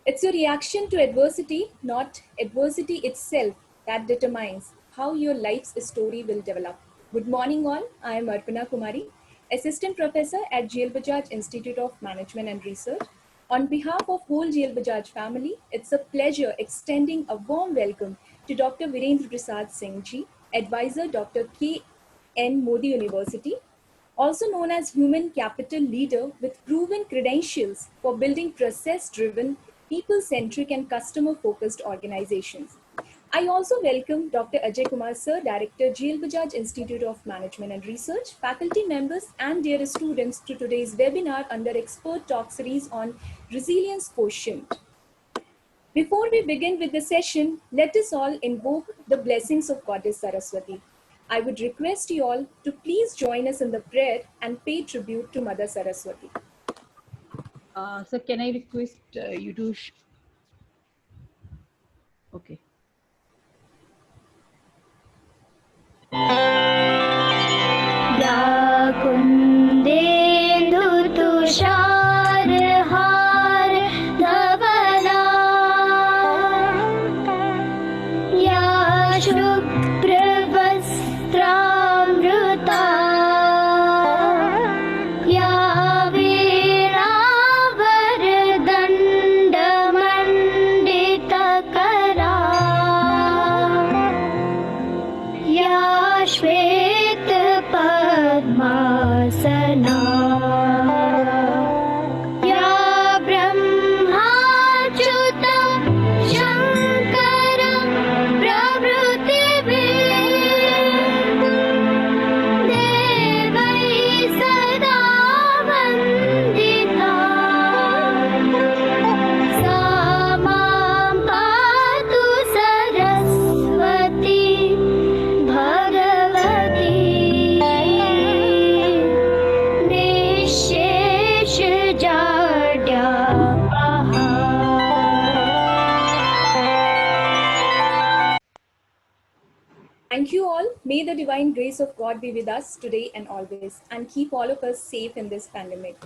It's a reaction to adversity, not adversity itself, that determines how your life's story will develop. Good morning, all. I am Arpana Kumari, Assistant Professor at GL Bajaj Institute of Management and Research. On behalf of whole GL Bajaj family, it's a pleasure extending a warm welcome to Dr. Virendra Prasad Singh Ji, Advisor Dr. K. N. Modi University, also known as human capital leader with proven credentials for building process-driven, people-centric and customer-focused organizations. I also welcome Dr. Ajay Kumar Sir, Director, GL Bajaj Institute of Management and Research, faculty members and dear students to today's webinar under Expert Talk series on Resilience Quotient. Before we begin with the session, let us all invoke the blessings of Goddess Saraswati. I would request you all to please join us in the prayer and pay tribute to Mother Saraswati. So can I request you to... Okay. Thank you all. May the divine grace of God be with us today and always, and keep all of us safe in this pandemic.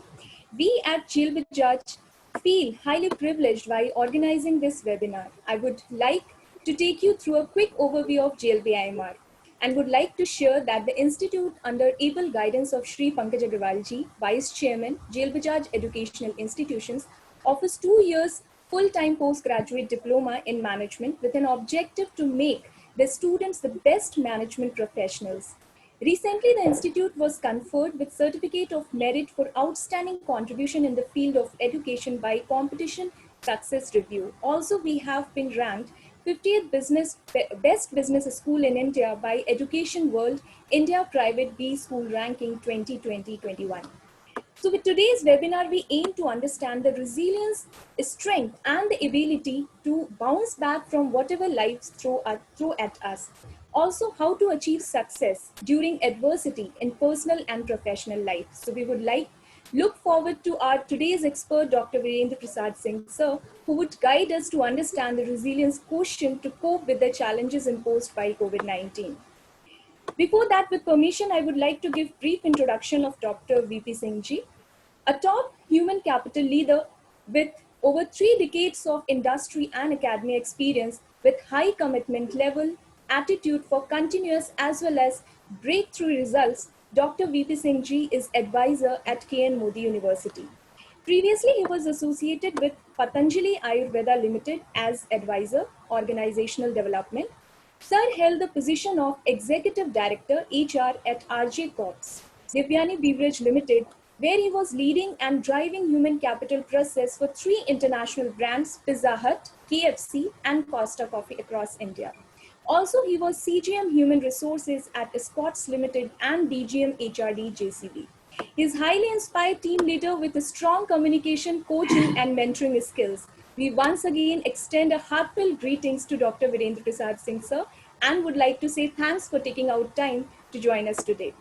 We at GL Bajaj feel highly privileged while organizing this webinar. I would like to take you through a quick overview of GLBIMR and would like to share that the Institute, under able guidance of Shri Pankaj Agrawal ji, Vice Chairman, GL Bajaj Educational Institutions, offers 2 years full-time postgraduate diploma in management with an objective to make the students the best management professionals. Recently, the Institute was conferred with Certificate of Merit for Outstanding Contribution in the Field of Education by Competition Success Review. Also, we have been ranked 50th Best Business School in India by Education World India Private B School Ranking 2020-21. So with today's webinar, we aim to understand the resilience, strength, and the ability to bounce back from whatever life throw at us. Also, how to achieve success during adversity in personal and professional life. So we would look forward to our today's expert, Dr. Virendra Prasad Singh Sir, who would guide us to understand the resilience quotient to cope with the challenges imposed by COVID-19. Before that, with permission, I would like to give brief introduction of Dr. VP Singh Ji, a top human capital leader with over 3 decades of industry and academy experience with high commitment level, attitude for continuous as well as breakthrough results. Dr. VP Singh Ji is advisor at KN Modi University. Previously, he was associated with Patanjali Ayurveda Limited as advisor, organizational development. Sir held the position of Executive Director HR at RJ Corps, Devyani Beverage Limited, where he was leading and driving human capital process for 3 international brands, Pizza Hut, KFC, and Costa Coffee across India. Also, he was CGM Human Resources at Escorts Limited and DGM HRD JCB. He is highly inspired team leader with a strong communication, coaching, and mentoring skills. We once again extend a heartfelt greetings to Dr. Virendra Prasad Singh Sir and would like to say thanks for taking out time to join us today.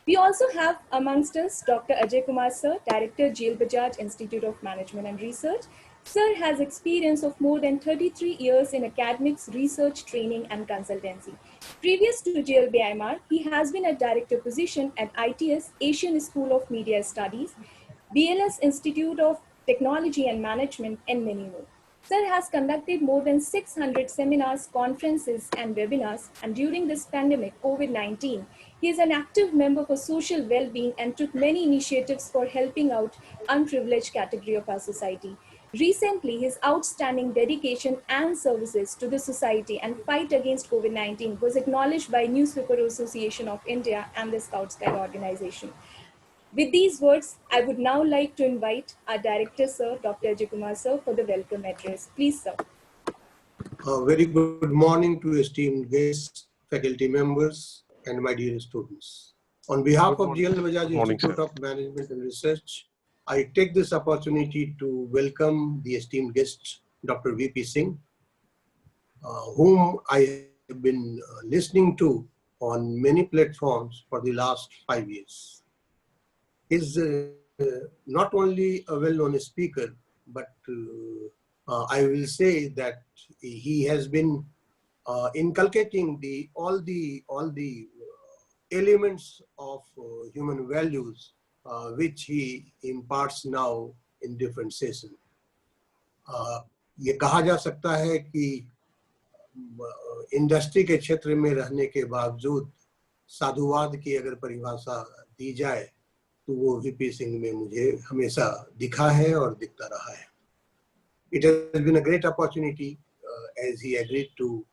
We also have amongst us Dr. Ajay Kumar Sir, Director, GL Bajaj Institute of Management and Research. Sir has experience of more than 33 years in academics, research, training, and consultancy. Previous to GLBIMR, he has been a director position at ITS, Asian School of Media Studies, BLS Institute of Technology and Management, and many more. Sir has conducted more than 600 seminars, conferences, and webinars, and during this pandemic, COVID-19, he is an active member for social well-being and took many initiatives for helping out unprivileged category of our society. Recently, his outstanding dedication and services to the society and fight against COVID-19 was acknowledged by Newspaper Association of India and the Scout Guide organization. With these words, I would now like to invite our Director, Sir, Dr. Ajay Kumar, Sir, for the welcome address. Please, Sir. A very good morning to esteemed guests, faculty members, and my dear students. On behalf of GL Bajaj Institute of Management and Research, I take this opportunity to welcome the esteemed guest, Dr. VP Singh, whom I have been listening to on many platforms for the last 5 years. He's not only a well-known speaker, but I will say that he has been inculcating all the elements of human values which he imparts now in different sessions. ये कहा जा सकता है कि industry के क्षेत्र में रहने के बावजूद साधुवाद की अगर परिभाषा दी जाए तो वो वीपी सिंह में मुझे हमेशा दिखा है और दिखता रहा है. It has been a great opportunity as he agreed to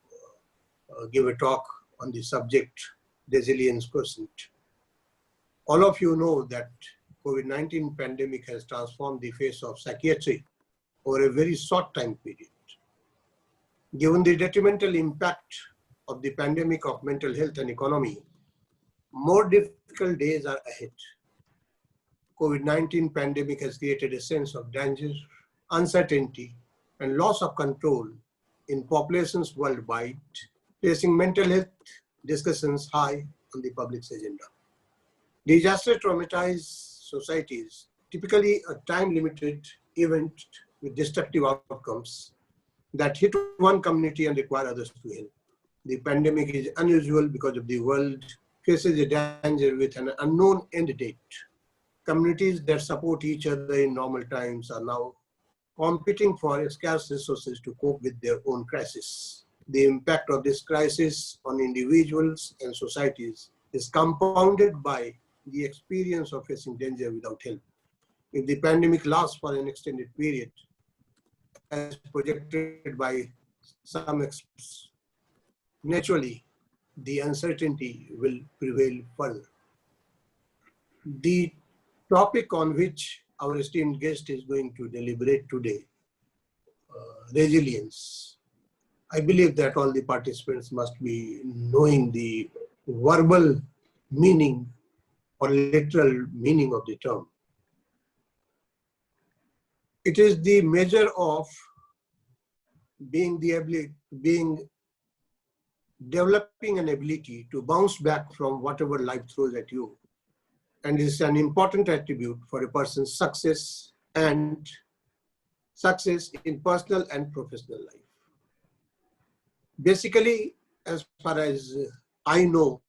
give a talk on the subject resilience quotient. All of you know that COVID-19 pandemic has transformed the face of psychiatry over a very short time period. Given the detrimental impact of the pandemic of mental health and economy, more difficult days are ahead. COVID-19 pandemic has created a sense of danger, uncertainty, and loss of control in populations worldwide, placing mental health discussions high on the public's agenda. Disaster traumatized societies, typically a time-limited event with destructive outcomes that hit one community and require others to help. The pandemic is unusual because of the world faces a danger with an unknown end date. Communities that support each other in normal times are now competing for scarce resources to cope with their own crisis. The impact of this crisis on individuals and societies is compounded by the experience of facing danger without help. If the pandemic lasts for an extended period, as projected by some experts, naturally, the uncertainty will prevail further. The topic on which our esteemed guest is going to deliberate today, resilience. I believe that all the participants must be knowing the verbal meaning or literal meaning of the term. It is the measure of developing an ability to bounce back from whatever life throws at you, and is an important attribute for a person's success in personal and professional life. Basically, as far as I know,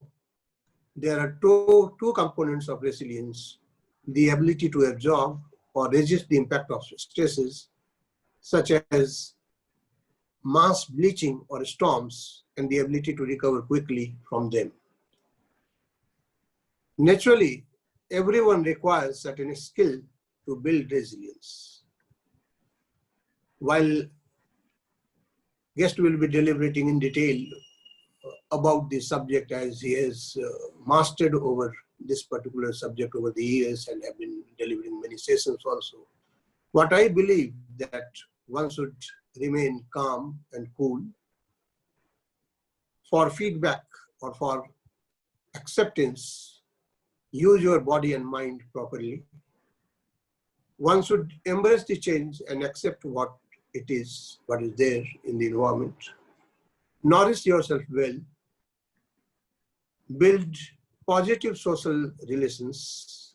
there are two components of resilience: the ability to absorb or resist the impact of stresses, such as mass bleaching or storms, and the ability to recover quickly from them. Naturally, everyone requires certain skill to build resilience. While guest will be deliberating in detail about the subject, as he has mastered over this particular subject over the years and have been delivering many sessions also. What I believe that one should remain calm and cool. For feedback or for acceptance, use your body and mind properly. One should embrace the change and accept what is there in the environment. Nourish yourself well. Build positive social relations.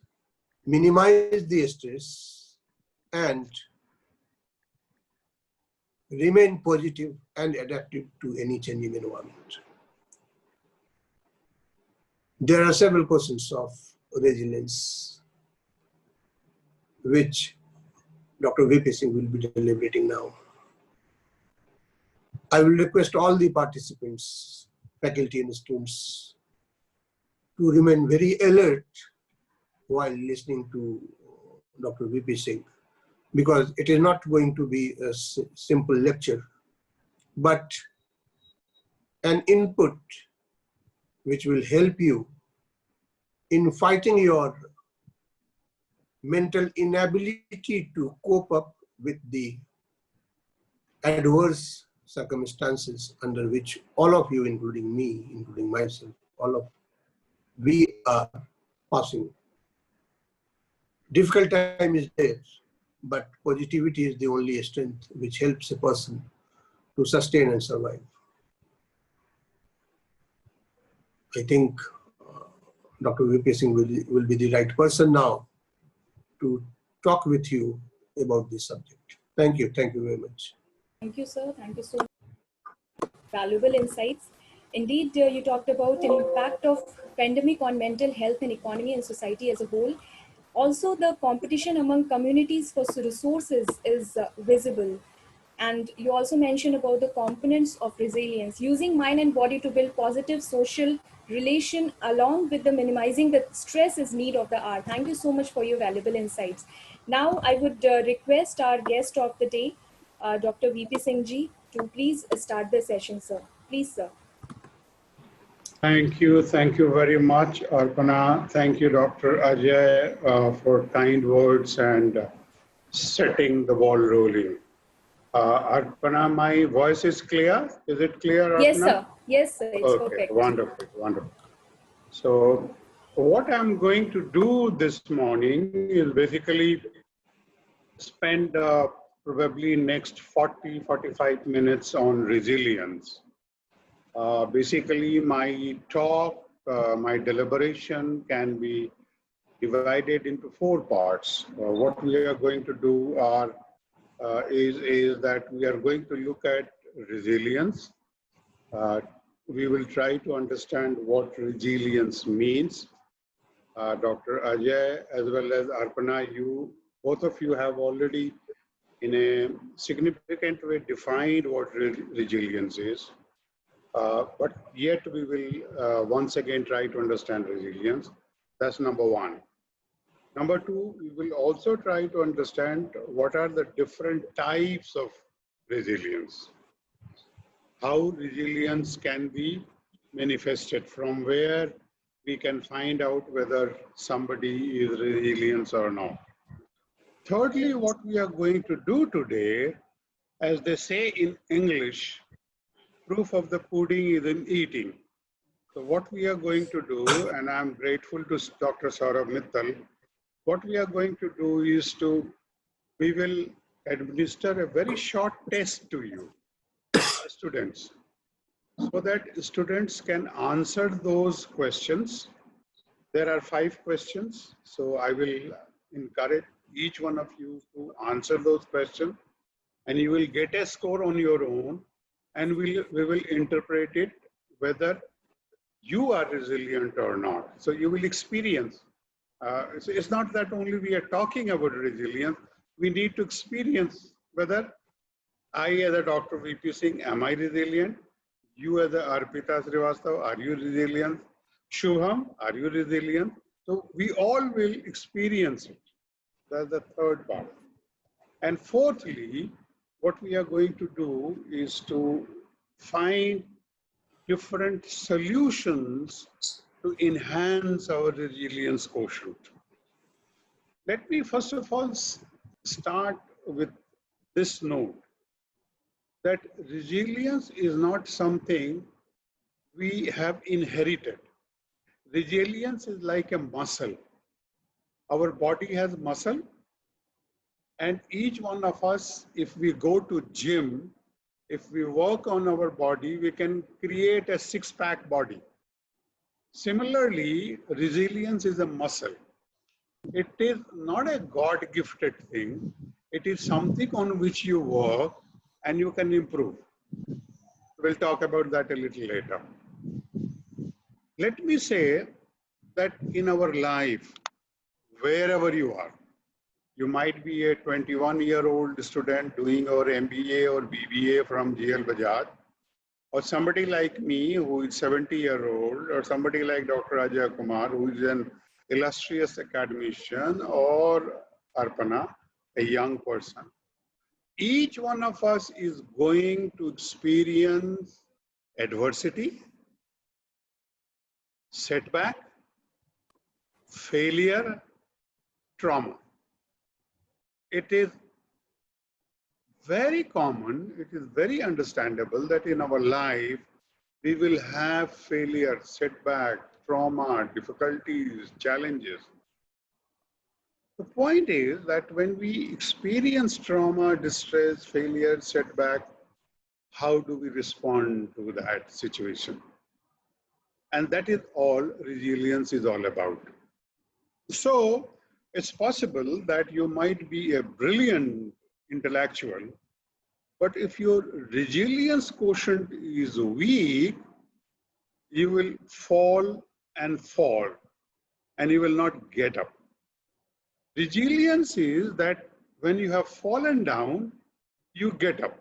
Minimize the stress and remain positive and adaptive to any changing environment. There are several questions of resilience which Dr. VP Singh will be deliberating now. I will request all the participants, faculty and students, to remain very alert while listening to Dr. VP Singh, because it is not going to be a simple lecture, but an input which will help you in fighting your mental inability to cope up with the adverse circumstances under which all of you, including me, including myself, we are passing. Difficult time is there, but positivity is the only strength which helps a person to sustain and survive. I think Dr. VP Singh will be the right person now to talk with you about this subject. Thank you very much. Thank you, sir. Thank you so much. Valuable insights. Indeed, you talked about impact of pandemic on mental health and economy and society as a whole. Also, the competition among communities for resources is visible. And you also mentioned about the components of resilience, using mind and body to build positive social relation along with the minimizing the stress is need of the hour. Thank you so much for your valuable insights. Now, I would request our guest of the day, Dr. VP Singh ji, to please start the session, sir. Please, sir. Thank you very much, Arpana. Thank you, Dr. Ajay, for kind words and setting the ball rolling. Arpana, my voice is clear? Is it clear, Arpana? Yes, sir. Yes, sir. It's okay, perfect. Wonderful, wonderful. So what I'm going to do this morning is basically spend probably next 40-45 minutes on resilience. Basically, my talk, my deliberation can be divided into 4 parts. What we are going to do is that we are going to look at resilience. We will try to understand what resilience means. Dr. Ajay as well as Arpana, both of you have already in a significant way defined what resilience is. But yet we will once again try to understand resilience. That's number 1. Number 2, we will also try to understand what are the different types of resilience. How resilience can be manifested, from where we can find out whether somebody is resilient or not. Thirdly, what we are going to do today, as they say in English, proof of the pudding is in eating. So what we are going to do, and I'm grateful to Dr. Saurabh Mittal, what we are going to do is we will administer a very short test to you, students, so that students can answer those questions. There are 5 questions, so I will encourage each one of you to answer those questions, and you will get a score on your own, and we will interpret it whether you are resilient or not. So you will experience. So it's not that only we are talking about resilience, we need to experience whether I as a Dr. VP Singh, am I resilient? You as a Arpita Srivastava, are you resilient? Shubham, are you resilient? So we all will experience it. That's the third part. And fourthly, what we are going to do is to find different solutions to enhance our resilience quotient. Let me first of all start with this note, that resilience is not something we have inherited. Resilience is like a muscle. Our body has muscle, and each one of us, if we go to gym, if we work on our body, we can create a 6-pack body. Similarly, resilience is a muscle. It is not a God-gifted thing. It is something on which you work and you can improve. We'll talk about that a little later. Let me say that in our life, wherever you are, you might be a 21-year-old student doing our MBA or BBA from GL Bajaj. or somebody like me who is 70-year-old, or somebody like Dr. Ajay Kumar who is an illustrious academician, or Arpana, a young person. Each one of us is going to experience adversity, setback, failure, trauma. It is very common, it is very understandable that in our life, we will have failure, setback, trauma, difficulties, challenges. The point is that when we experience trauma, distress, failure, setback, how do we respond to that situation? And that is all resilience is all about. So it's possible that you might be a brilliant intellectual, but if your resilience quotient is weak, you will fall, and you will not get up. Resilience is that when you have fallen down, you get up.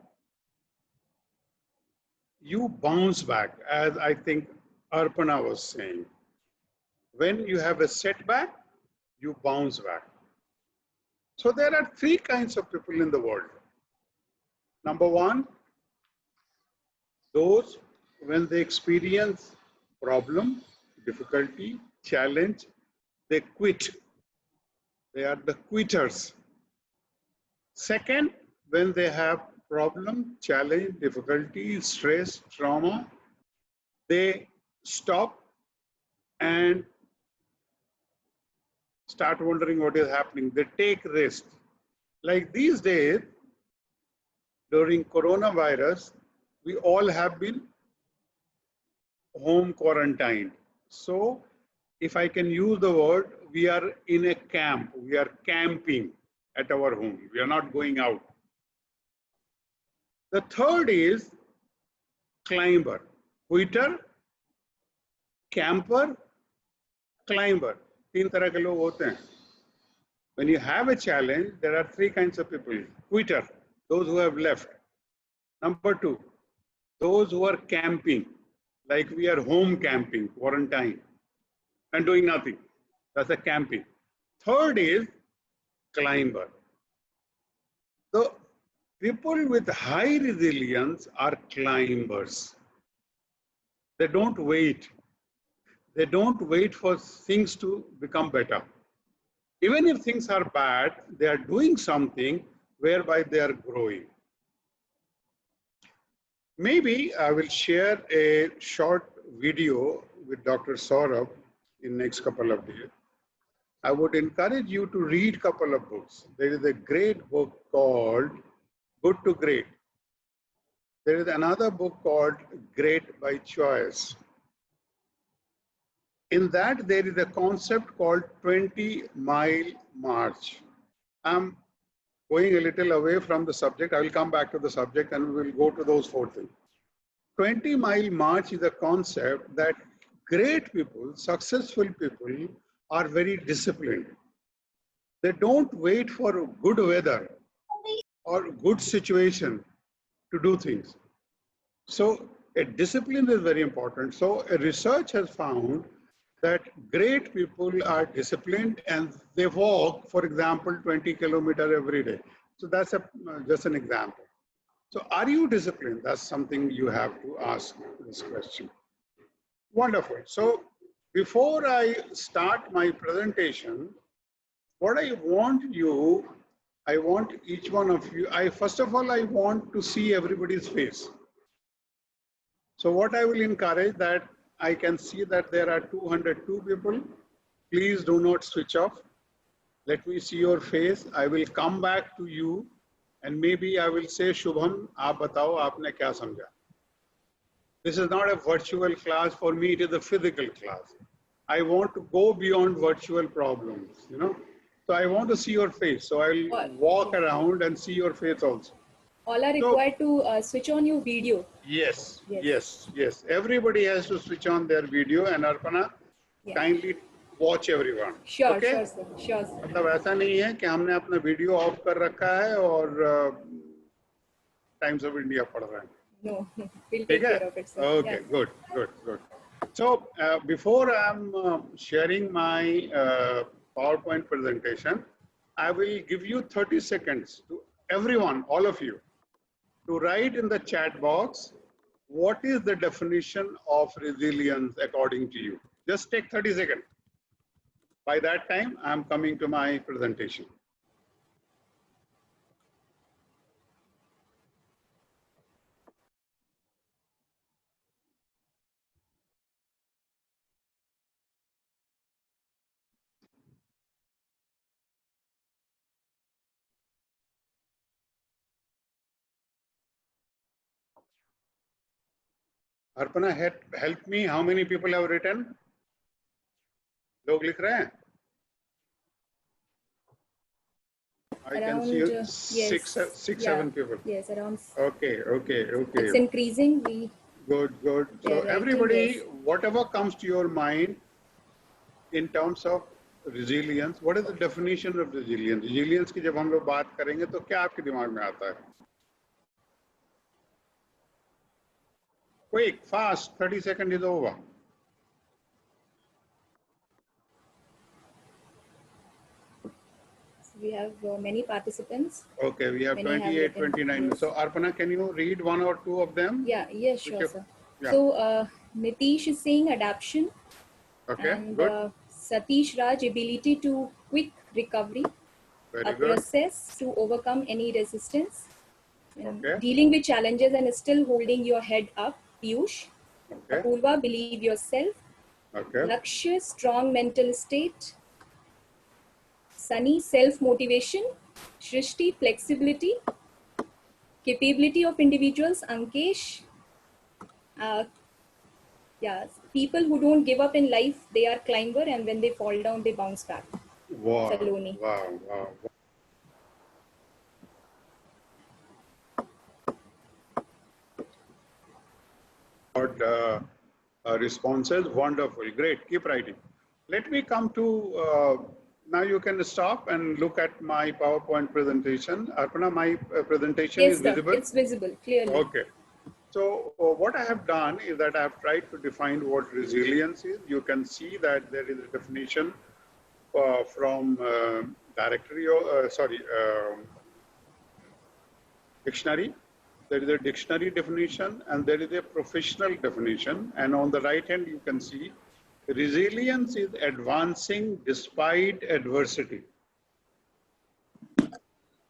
You bounce back, as I think Arpana was saying. When you have a setback, you bounce back. So there are three kinds of people in the world. Number one, those when they experience problem, difficulty, challenge, they quit. They are the quitters. Second, when they have problem, challenge, difficulty, stress, trauma, they stop and start wondering what is happening. They take rest. Like these days, during coronavirus, we all have been home quarantined. So if I can use the word, we are in a camp. We are camping at our home. We are not going out. The third is climber, quitter, camper, climber. तीन तरह के लोग होते हैं. When you have a challenge, there are three kinds of people. Quitter, those who have left. Number two, those who are camping, like we are home camping, quarantine, and doing nothing. That's a camping. Third is climber. The people with high resilience are climbers. They don't wait. They don't wait for things to become better. Even if things are bad, they are doing something whereby they are growing. Maybe I will share a short video with Dr. Saurabh in next couple of days. I would encourage you to read a couple of books. There is a great book called Good to Great. There is another book called Great by Choice. In that, there is a concept called 20-mile march. I'm going a little away from the subject. I will come back to the subject and we will go to those four things. 20-mile march is a concept that great people, successful people are very disciplined. They don't wait for good weather or good situation to do things. So a discipline is very important. So a research has found that great people are disciplined and they walk, for example, 20 kilometers every day. So that's just an example. So are you disciplined? That's something you have to ask this question. Wonderful. So before I start my presentation, what I want each one of you, first of all, I want to see everybody's face. So what I will encourage that I can see that there are 202 people. Please do not switch off. Let me see your face. I will come back to you and maybe I will say, Shubham, aap batao, aapne kya samjha? This is not a virtual class. For me, it is a physical class. I want to go beyond virtual problems, you know. So I want to see your face. So I'll walk around and see your face also. All are required to switch on your video. Yes. Everybody has to switch on their video and Arpana, kindly watch everyone. Sure, okay? Sure, sir. मतलब ऐसा नहीं है कि हमने अपना video of कर रखा है और टाइम्स ऑफ इंडिया पढ़ रहे हैं. No, we'll ठीक take है? care of it, sir. Okay, Yeah. good. So before I'm sharing my PowerPoint presentation, I will give you 30 seconds to everyone, all of you, to write in the chat box what is the definition of resilience according to you. Just take 30 seconds. By that time, I'm coming to my presentation. Arpana, help me. How many people have written? लोग लिख रहे हैं? I can Around, see yes. six, Yeah. 7 people. Yes, around. Okay. It's increasing. Good. So They're writing, everybody, yes. whatever comes to your mind in terms of resilience, what is the definition of resilience? Resilience की जब हम लोग बात करेंगे तो क्या आपके दिमाग में आता है? Quick, fast, 30 seconds is over. We have many participants. Okay, we have Many have 28, written, 29. yes. So Arpana, can you read one or two of them? Yeah, yes, sure, Which- sir. yeah. So Nitish is saying adaptation. Okay, And good. Satish Raj, ability to quick recovery. Very A good. process to overcome any resistance. And Okay. dealing with challenges and still holding your head up. Piyush. Okay, Apurva, believe yourself. okay. Lakshya, strong mental state. Sunny, self-motivation. Shrishti, flexibility. Capability of individuals. Ankesh, yeah, people who don't give up in life, they are climber, and when they fall down, they bounce back. Wow, Saloni. wow. Responses, wonderful, great, keep writing. Let me come to, now you can stop and look at my PowerPoint presentation. Arpana, my presentation Yes, is sir, visible? it's visible, clearly. Okay. So what I have done is that I have tried to define what resilience is. You can see that there is a definition from dictionary. There is a dictionary definition and there is a professional definition. And on the right hand, you can see resilience is advancing despite adversity.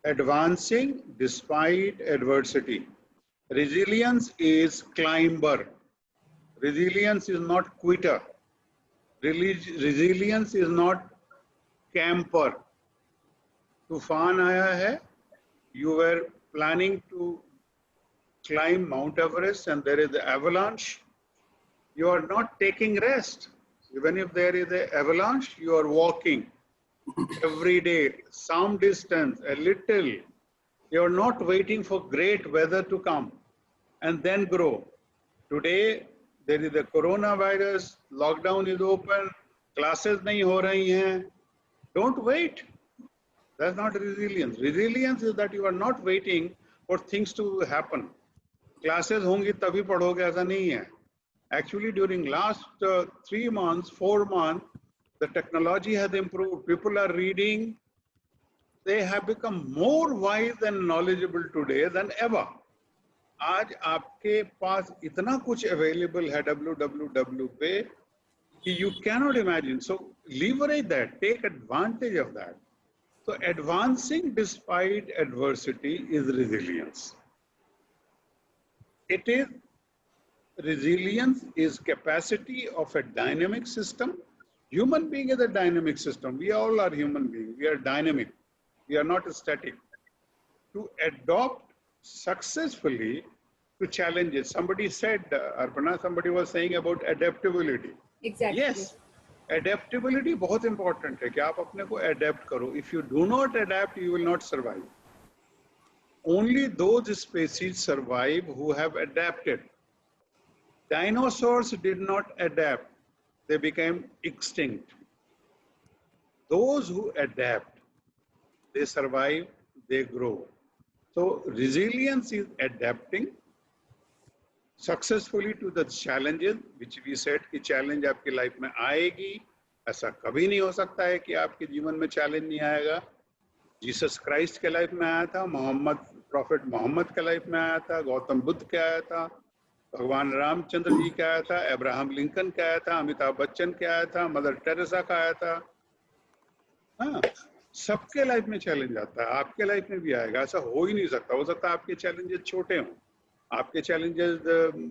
Advancing despite adversity. Resilience is climber. Resilience is not quitter. Resilience is not camper. तूफान आया है. You were planning to climb Mount Everest and there is an avalanche. You are not taking rest. Even if there is an avalanche, you are walking every day, some distance, a little. You are not waiting for great weather to come and then grow. Today, there is a coronavirus, lockdown is open, classes nahi ho rahi hain. Don't wait. That's not resilience. Resilience is that you are not waiting for things to happen. Classes hongi tabhi padhoge, aisa nahi hai. Actually, during last 3 months, 4 months, the technology has improved. People are reading. They have become more wise and knowledgeable today than ever. आज आपके पास इतना कुछ available है www पे कि you cannot imagine. So leverage that, take advantage of that. So advancing despite adversity is resilience. It is resilience is capacity of a dynamic system. Human being is a dynamic system. We all are human beings. We are dynamic. We are not static. To adopt successfully to challenges. Somebody said, Arpana, somebody was saying about adaptability. Exactly. Yes, adaptability बहुत important है कि आप अपने को adapt करो. If you do not adapt, you will not survive. Only those species survive who have adapted. Dinosaurs did not adapt. They became extinct. Those who adapt, they survive, they grow. So resilience is adapting successfully to the challenges which we set कि challenge आपकी life में आएगी, ऐसा कभी नहीं हो सकता है कि आपके जीवन में चैलेंज नहीं आएगा। जीसस क्राइस्ट के लाइफ में आया था, प्रॉफिट मोहम्मद के लाइफ में आया था, गौतम बुद्ध के आया था, भगवान रामचंद्र जी का आया था, अब्राहम लिंकन का आया था, अमिताभ बच्चन का आया था, मदर टेरेसा का आया था। हाँ, सबके लाइफ में चैलेंज आता है, आपके लाइफ में भी आएगा। ऐसा हो ही नहीं सकता। हो सकता है आपके चैलेंजेस छोटे हों, आपके चैलेंजेस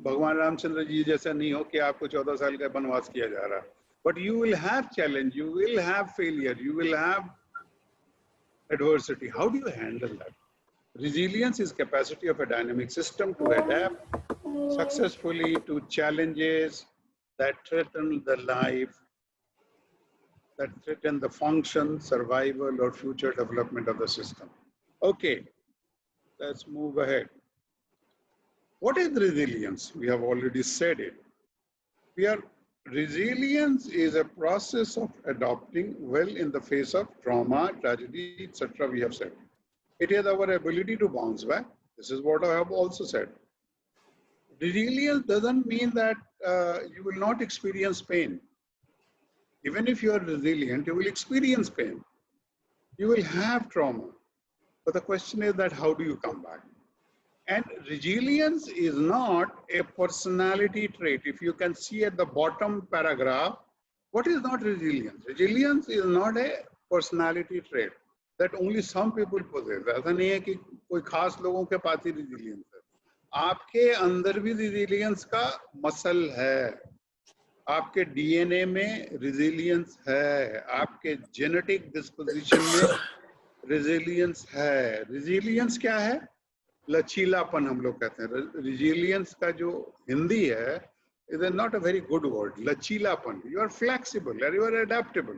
भगवान रामचंद्र जी जैसा नहीं हो कि आपको 14 साल का वनवास किया जा रहा है। But you will have challenge, you will have failure, you will have adversity. How do you handle that? Resilience is capacity of a dynamic system to adapt successfully to challenges that threaten the life, that threaten the function, survival, or future development of the system. Okay, let's move ahead. What is resilience? We have already said it. Resilience is a process of adapting well in the face of trauma, tragedy, etc. We have said. It is our ability to bounce back. This is what I have also said. Resilience doesn't mean that you will not experience pain. Even if you are resilient, you will experience pain. You will have trauma. But the question is that how do you come back? And resilience is not a personality trait. If you can see at the bottom paragraph, what is not resilience? Resilience is not a personality trait that only some people possess. ऐसा नहीं है कि कोई खास लोगों के पास ही resilience है. आपके अंदर भी resilience का मसल है. आपके DNA में resilience है. आपके genetic disposition में resilience है. Resilience क्या है? लचीलापन हम लोग कहते हैं. Resilience का जो हिंदी है, is not a very good word. लचीलापन. You are flexible, you are adaptable.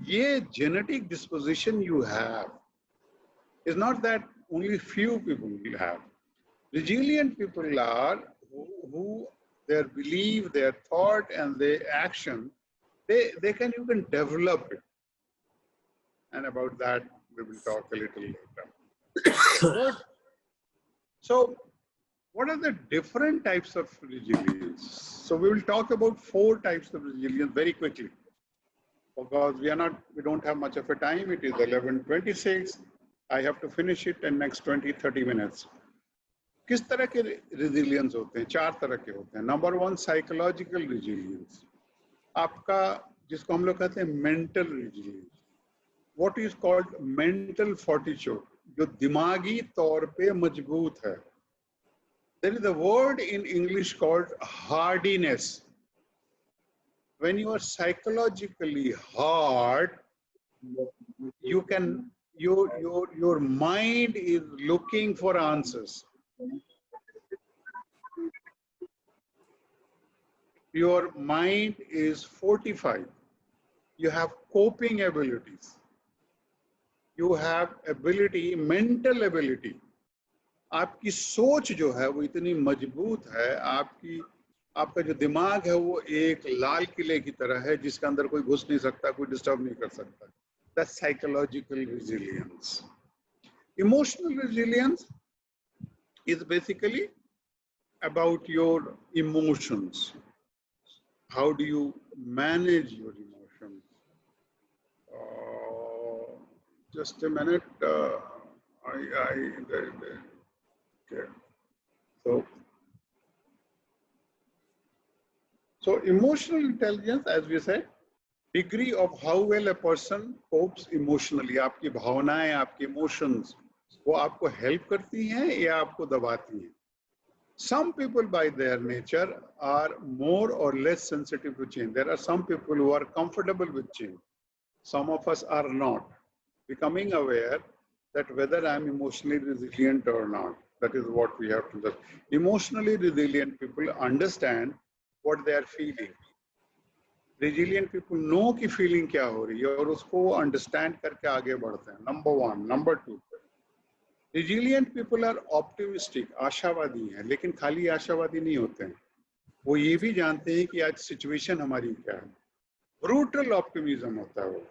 ये genetic disposition you have is not that only few people will have. Resilient people are who their belief, their thought, and their action, you can develop it. And about that we will talk a little later. So, what are the different types of resilience? So we will talk about 4 types of resilience very quickly, because we don't have much of a time. It is 11:26. I have to finish it in next 20-30 minutes. किस तरह के resilience होते हैं? 4 तरह के होते हैं. Number 1, psychological resilience. आपका जिसको हम लोग कहते हैं mental resilience. What is called mental fortitude? जो दिमागी तौर पे मजबूत है. There is a word in English called hardiness. When you are psychologically hard, your mind is looking for answers. Your mind is fortified. You have coping abilities. You have ability, mental ability. आपकी सोच जो है वो इतनी मजबूत है, आपका जो दिमाग है वो एक लाल किले की तरह है जिसके अंदर कोई घुस नहीं सकता, कोई डिस्टर्ब नहीं कर सकता. That's psychological resilience. Emotional resilience is basically about your emotions. How do you manage your emotions? Just a minute. Okay. So emotional intelligence, as we said, degree of how well a person copes emotionally. आपकी भावनाएं, आपकी emotions, वो आपको help करती हैं या आपको दबाती हैं. Some people by their nature are more or less sensitive to change. There are some people who are comfortable with change. Some of us are not. Becoming aware that whether I'm emotionally resilient or not, that is what we have to do. Emotionally resilient people understand what they are feeling. Resilient people know कि feeling क्या हो रही है और उसको understand करके आगे बढ़ते हैं. Number 1. Number 2. Resilient people are optimistic, आशावादी हैं, लेकिन खाली आशावादी नहीं होते हैं. वो ये भी जानते हैं कि आज situation हमारी क्या है. Brutal optimism होता है वो.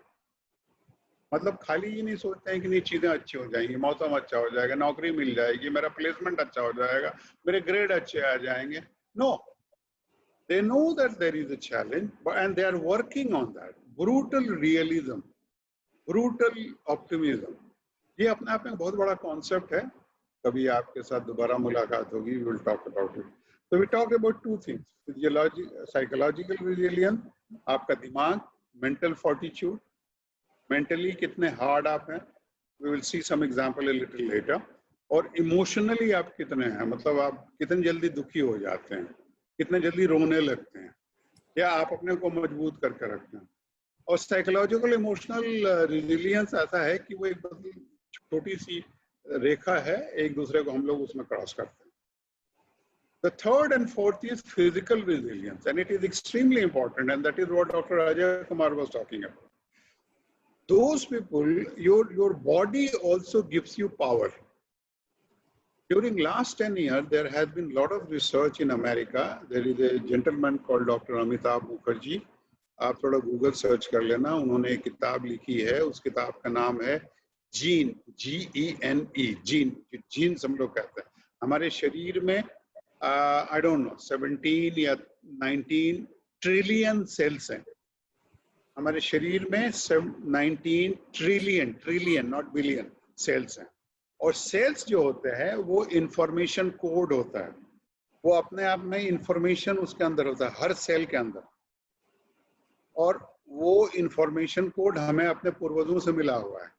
मतलब खाली ये नहीं सोचते हैं कि नहीं चीजें अच्छी हो जाएंगी, मौसम अच्छा हो जाएगा, नौकरी मिल जाएगी, मेरा प्लेसमेंट अच्छा हो जाएगा, मेरे ग्रेड अच्छे आ जाएंगे. No, they know that there is a challenge, and they are working on that. Brutal realism, brutal optimism. ये अपने आप में बहुत बड़ा कॉन्सेप्ट है. कभी आपके साथ दोबारा मुलाकात होगी, we will talk about it. So we talk about two things: psychological resilience, आपका दिमाग, mental fortitude, mentally कितने hard आप हैं. We will see some example a little later. और emotionally आप कितने हैं, मतलब आप कितने जल्दी दुखी हो जाते हैं, कितने जल्दी रोने लगते हैं, या आप अपने को मजबूत करके रखते हैं. और साइकोलॉजिकल इमोशनल रिजिलियंस ऐसा है कि वो एक छोटी सी रेखा है, एक दूसरे को हम लोग उसमें क्रॉस करते हैं. The third and fourth is physical resilience, and it is extremely important, and that is what Dr. Ajay Kumar was talking about. Those people, your body also gives you power. During last 10 years, there has been a lot of research in America. There is a gentleman called Dr. Amitabh Mukherjee. आप थोड़ा Google search कर लेना, उन्होंने एक किताब लिखी है, उस किताब का नाम है जीन, GENE, जीन. जीन हम लोग कहते हैं. हमारे शरीर में आई डोंट नो 17 या 19 ट्रिलियन सेल्स हैं. हमारे शरीर में 19 ट्रिलियन नॉट बिलियन सेल्स हैं. और सेल्स जो होते हैं वो इंफॉर्मेशन कोड होता है, वो अपने आप में इंफॉर्मेशन उसके अंदर होता है, हर सेल के अंदर. और वो इंफॉर्मेशन कोड हमें अपने पूर्वजों से मिला हुआ है,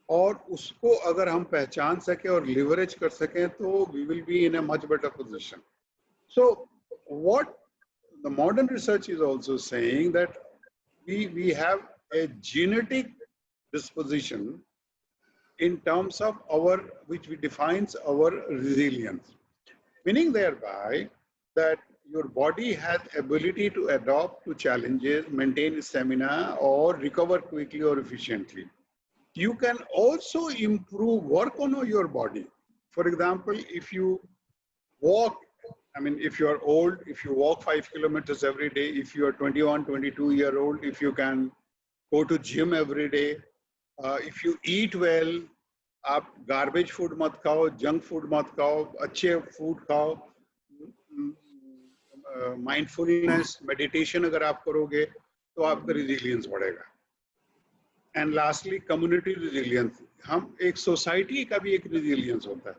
और उसको अगर हम पहचान सके और लिवरेज कर सकें तो we will be in a much better position. So what the modern research is also saying that we have a genetic disposition in terms of our, which defines our resilience, meaning thereby that your body has ability to adapt to challenges, maintain stamina, or recover quickly or efficiently. You can also improve, work on your body. For example, if you walk, I mean, if you are old, if you walk 5 kilometers every day, if you are 21, 22-year-old, if you can go to gym every day, if you eat well, आप garbage food मत खाओ, junk food मत खाओ, अच्छे food खाओ, mindfulness, meditation अगर आप करोगे तो आपका resilience बढ़ेगा. And lastly, community resilience. हम एक society का भी एक resilience होता है.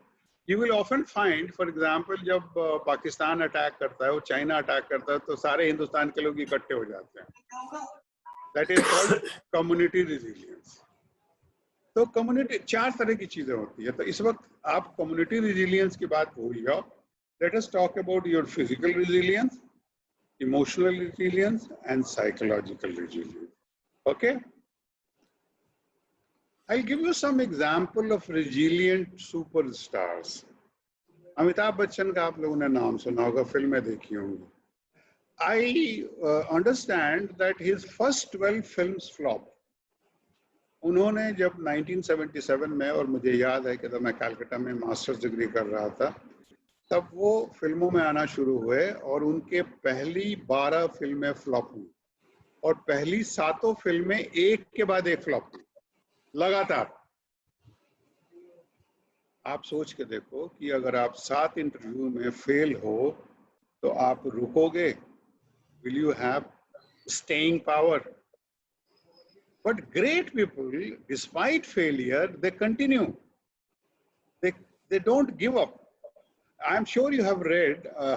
You will often find, for example, जब पाकिस्तान अटैक करता है और चाइना अटैक करता है तो सारे हिंदुस्तान के लोग इकट्ठे हो जाते हैं. That is called community resilience. तो कम्युनिटी 4 तरह की चीजें होती है. तो इस वक्त आप कम्युनिटी resilience की बात भूल जाओ. Let us talk about your physical resilience, emotional resilience, and psychological resilience. Okay? I'll give you some example of resilient superstars. Amitabh Bachchan का आप लोगों ने नाम सुना होगा, फिल्में देखी होंगी. I understand that his first 12 films flopped. उन्होंने जब 1977 में, और मुझे याद है कि जब मैं कलकत्ता में मास्टर्स डिग्री कर रहा था, तब वो फिल्मों में आना शुरू हुए और उनके पहली 12 फिल्में फ्लॉप हुई और पहली 7 फिल्में एक के बाद एक फ्लॉप हुई लगातार. आप सोच के देखो कि अगर आप 7 इंटरव्यू में फेल हो तो आप रुकोगे? Will you have staying power? But great people, despite failure, they continue. They don't give up. I'm sure you have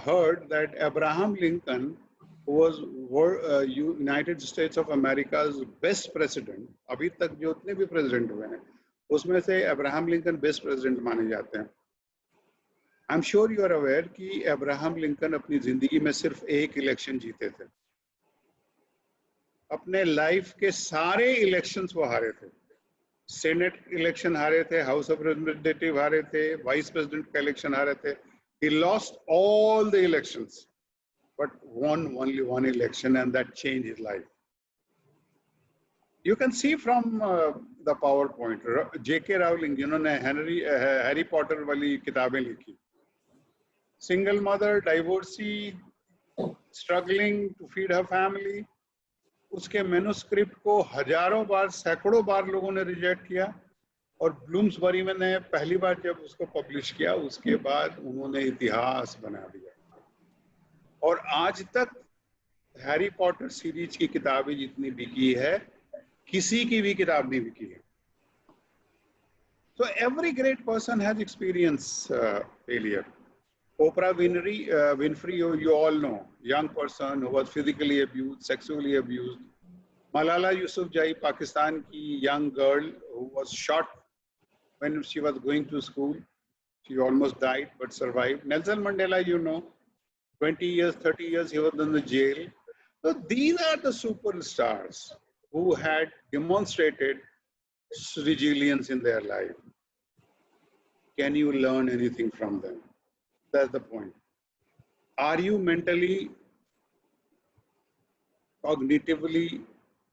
heard that Abraham Lincoln, who was United States of America's best president, अभी तक जो उतने भी president हुए हैं, उसमें से Abraham Lincoln best president माने जाते हैं. I am sure you are aware कि अब्राहम लिंकन अपनी जिंदगी में सिर्फ एक इलेक्शन जीते थे. अपने लाइफ के सारे इलेक्शंस वो हारे थे. सेनेट इलेक्शन हारे थे, हाउस ऑफ रिप्रेजेंटेटिव हारे थे, वाइस प्रेसिडेंट का इलेक्शन हारे थे. He lost all the elections but won only one election, and that changed his life. You can see from the PowerPoint, J.K. Rowling, जिन्होंने Harry Potter वाली किताबें लिखी, single mother, divorcee, struggling to feed her family, उसके manuscript को हजारों बार, सैकड़ों बार लोगों ने रिजेक्ट किया, और ब्लूम्सबरी में ने पहली बार जब उसको पब्लिश किया उसके बाद उन्होंने इतिहास बना दिया। और आज तक हैरी पॉटर सीरीज की किताबें जितनी बिकी है, किसी की भी किताब नहीं बिकी है। So every great person has experienced failure. Oprah Winfrey, you all know, young person who was physically abused, sexually abused. Malala Yousafzai, Pakistan ki young girl who was shot when she was going to school. She almost died but survived. Nelson Mandela, you know, 20 years, 30 years he was in the jail. So these are the superstars who had demonstrated resilience in their life. Can you learn anything from them? That's the point. Are you mentally, cognitively,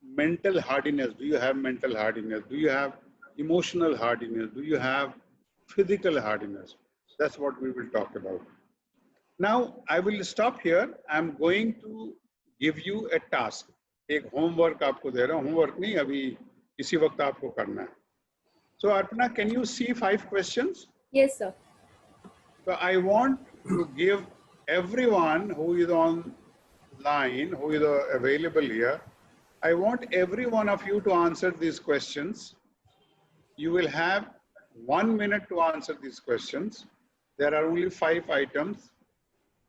mental hardiness? Do you have mental hardiness? Do you have emotional hardiness? Do you have physical hardiness? That's what we will talk about. Now, I will stop here. I'm going to give you a task. एक homework आपको दे रहा हूँ. Homework नहीं, अभी इसी वक्त आपको करना है. So, Arpana, can you see 5 questions? Yes, sir. So, I want to give everyone who is online, who is available here, I want every one of you to answer these questions. You will have 1 minute to answer these questions. There are only 5 items.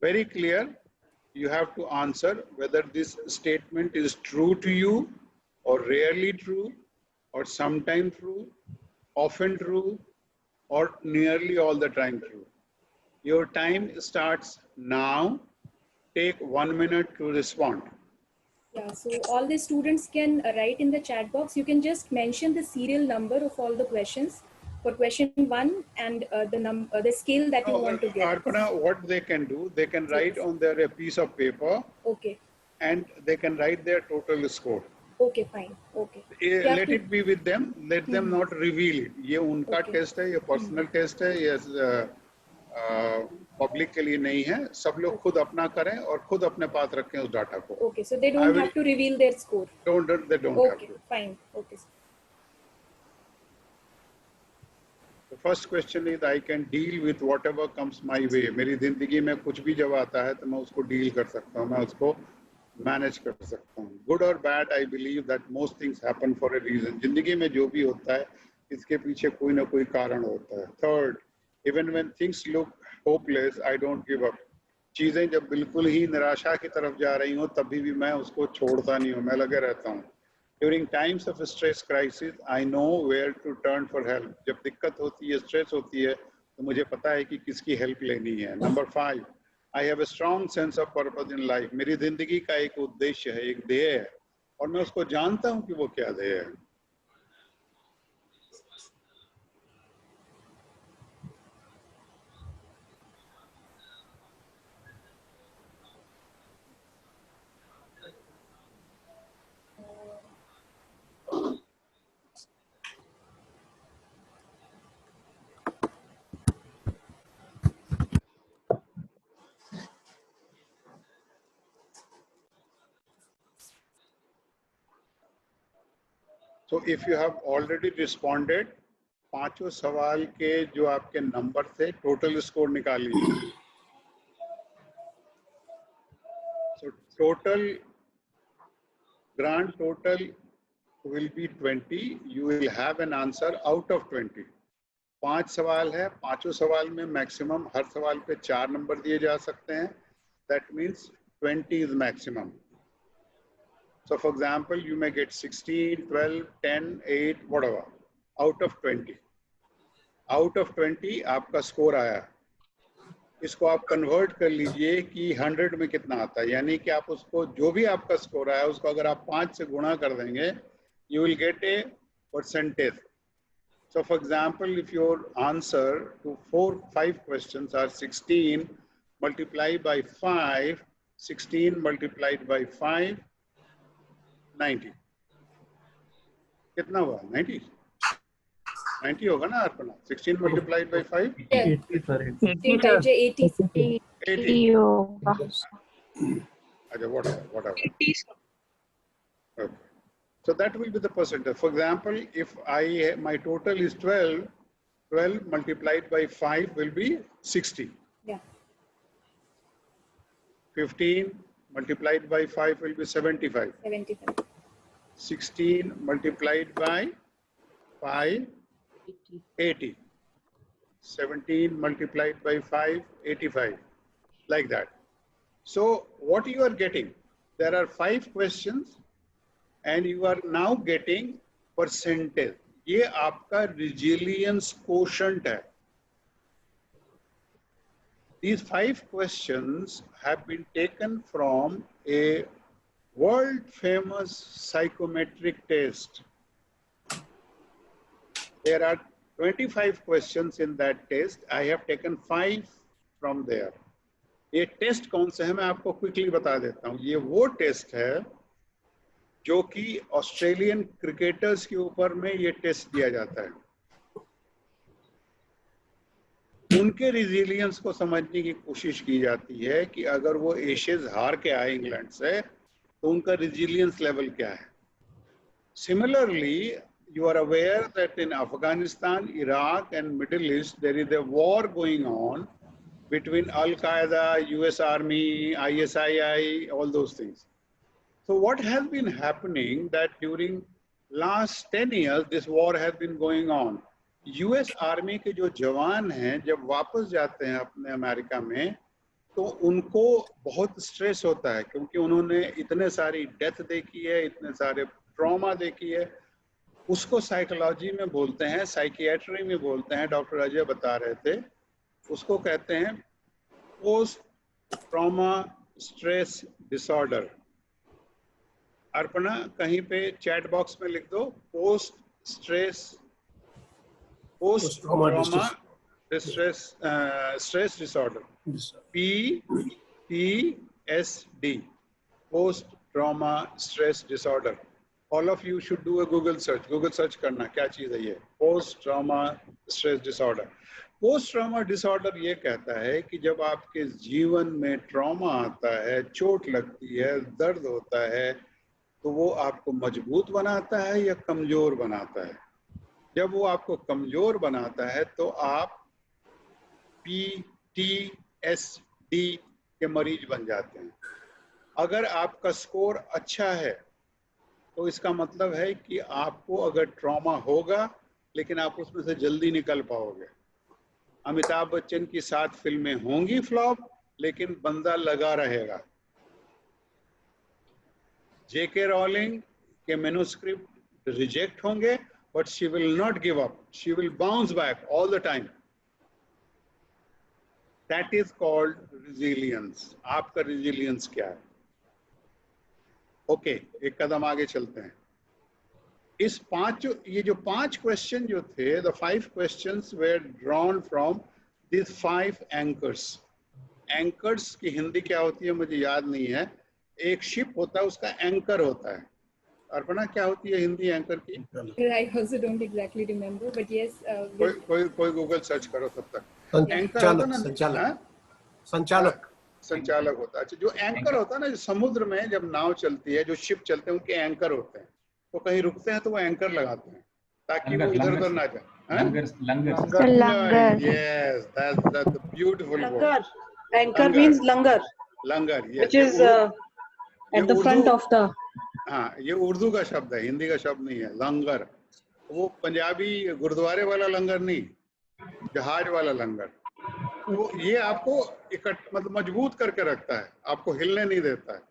Very clear. You have to answer whether this statement is true to you, or rarely true, or sometime true, often true, or nearly all the time true. Your time starts now. Take 1 minute to respond. Yeah, so all the students can write in the chat box. You can just mention the serial number of all the questions for question 1 and the scale that you want to get. Arpana, what they can do, they can write on their a piece of paper. Okay. And they can write their total score. Okay, fine. Okay. Let it be with them. Let them not reveal it. ये उनका test है, ये personal test है, ये public के लिए नहीं है. सब लोग खुद अपना करें और खुद अपने पास रखें उस डाटा को. Okay, so they don't have to reveal their score. They don't have to. Okay, fine. Okay. The first question is, I can deal with whatever comes my way. मेरी जिंदगी में कुछ भी जब आता है तो मैं उसको डील कर सकता हूँ, मैं उसको मैनेज कर सकता हूँ. Good or bad, I believe that most things happen for a reason. जिंदगी में जो भी होता है इसके पीछे कोई ना कोई कारण होता है. Third, even when things look hopeless, I don't give up. चीजें जब बिल्कुल ही निराशा की तरफ जा रही हो तभी भी मैं उसको छोड़ता नहीं हूँ, मैं लगे रहता हूँ. During times of stress crisis, I know where to turn for help. जब दिक्कत होती है, स्ट्रेस होती है, तो मुझे पता है कि किसकी हेल्प लेनी है. Number 5, I have a strong sense of purpose in life. मेरी जिंदगी का एक उद्देश्य है, एक ध्येय है, और मैं उसको जानता हूँ कि वो क्या ध्येय है. So if you have already responded, 5 सवाल के जो आपके नंबर थे, टोटल स्कोर निकालिए. So total, grand total will be 20. You will have an answer out of 20. 5 सवाल है, 5 सवाल में मैक्सिमम हर सवाल पे 4 नंबर दिए जा सकते हैं. That means 20 is maximum. So for example, you may get 16, 12, 10, 8, whatever, out of 20. Out of 20 आपका स्कोर आया. इसको आप कन्वर्ट कर लीजिए कि 100 में कितना आता है. यानी कि आप उसको, जो भी आपका स्कोर आया, उसको अगर आप 5 से गुणा कर देंगे, you will get a percentage. So for example, if your answer to 5 questions are 16 multiplied by 5, 16 multiplied by 5, 90. कितना हुआ? 90. 90 होगा ना अर्पणा? 16 multiplied by 5? 80, sir. 80. 80 होगा. अच्छा, whatever. Okay. So that will be the percentage. For example, if my total is 12, 12 multiplied by 5 will be 60. Yeah. 15 multiplied by 5 will be 75. 75. 16 multiplied by 5, 80. 17 multiplied by 5, 85. Like that. So what you are getting, there are 5 questions and you are now getting percentage. ये आपका resilience quotient है. These 5 questions have been taken from a world famous psychometric test. There are 25 questions in that test. I have taken 5 from there. ये test कौन सा है मैं आपको quickly बता देता हूँ. ये वो टेस्ट है जो कि ऑस्ट्रेलियन क्रिकेटर्स के ऊपर में ये टेस्ट दिया जाता है. उनके रिजिलियंस को समझने की कोशिश की जाती है कि अगर वो एशेज हार के आए इंग्लैंड से तो उनका रिजिलियंस लेवल क्या है. Similarly, you are aware that in Afghanistan, Iraq and Middle East, there is a war going on between Al-Qaeda, US Army, ISII, all those things. So what has been happening that during last 10 years, this war has been going on. US Army के जो जवान हैं जब वापस जाते हैं अपने America में तो उनको बहुत स्ट्रेस होता है क्योंकि उन्होंने इतने सारी डेथ देखी है, इतने सारे ट्रॉमा देखी है. उसको साइकोलॉजी में बोलते हैं, साइकियाट्री में बोलते हैं, डॉक्टर अजय बता रहे थे, उसको कहते हैं post trauma stress disorder. Arpana कहीं पे चैट बॉक्स में लिख दो post trauma stress disorder, PTSD, post trauma stress disorder. All of you should do a Google search. Google search करना क्या चीज़ है ये post trauma stress disorder. Post trauma disorder ये कहता है कि जब आपके जीवन में ट्रॉमा आता है, चोट लगती है, दर्द होता है, तो वो आपको मजबूत बनाता है या कमजोर बनाता है. जब वो आपको कमजोर बनाता है तो आप PTSD के मरीज बन जाते हैं. अगर आपका स्कोर अच्छा है तो इसका मतलब है कि आपको अगर ट्रॉमा होगा लेकिन आप उसमें से जल्दी निकल पाओगे. अमिताभ बच्चन की 7 फिल्में होंगी फ्लॉप लेकिन बंदा लगा रहेगा. जेके रॉलिंग के मैन्युस्क्रिप्ट रिजेक्ट होंगे but she will not give up, she will bounce back all the time. That is called resilience. आपका रिजिलियंस क्या है? ओके, एक कदम आगे चलते हैं. ये जो 5 क्वेश्चन जो थे, the 5 questions were drawn from these 5 anchors. Anchors की हिंदी क्या होती है मुझे याद नहीं है. एक शिप होता है उसका एंकर होता है. अर्पणा क्या होती है हिंदी एंकर की? I also don't exactly remember, but yes. कोई गूगल सर्च करो तब तक. एंकर होता ना, संचालक होता है. अच्छा, जो एंकर होता है ना, जो समुद्र में जब नाव चलती है, जो शिप चलते हैं, उनके एंकर होते हैं. तो कहीं रुकते हैं तो वो एंकर लगाते हैं ताकि वो इधर उधर ना जाए. लंगर. Yes, that's the beautiful word. Anchor means langar. Langar, yes. Which is at the front of the. हाँ, ये उर्दू का शब्द है, हिंदी का शब्द नहीं है. लंगर वो पंजाबी गुरुद्वारे वाला लंगर नहीं, जहाज वाला लंगर. तो ये आपको मतलब मजबूत करके रखता है, आपको हिलने नहीं देता है.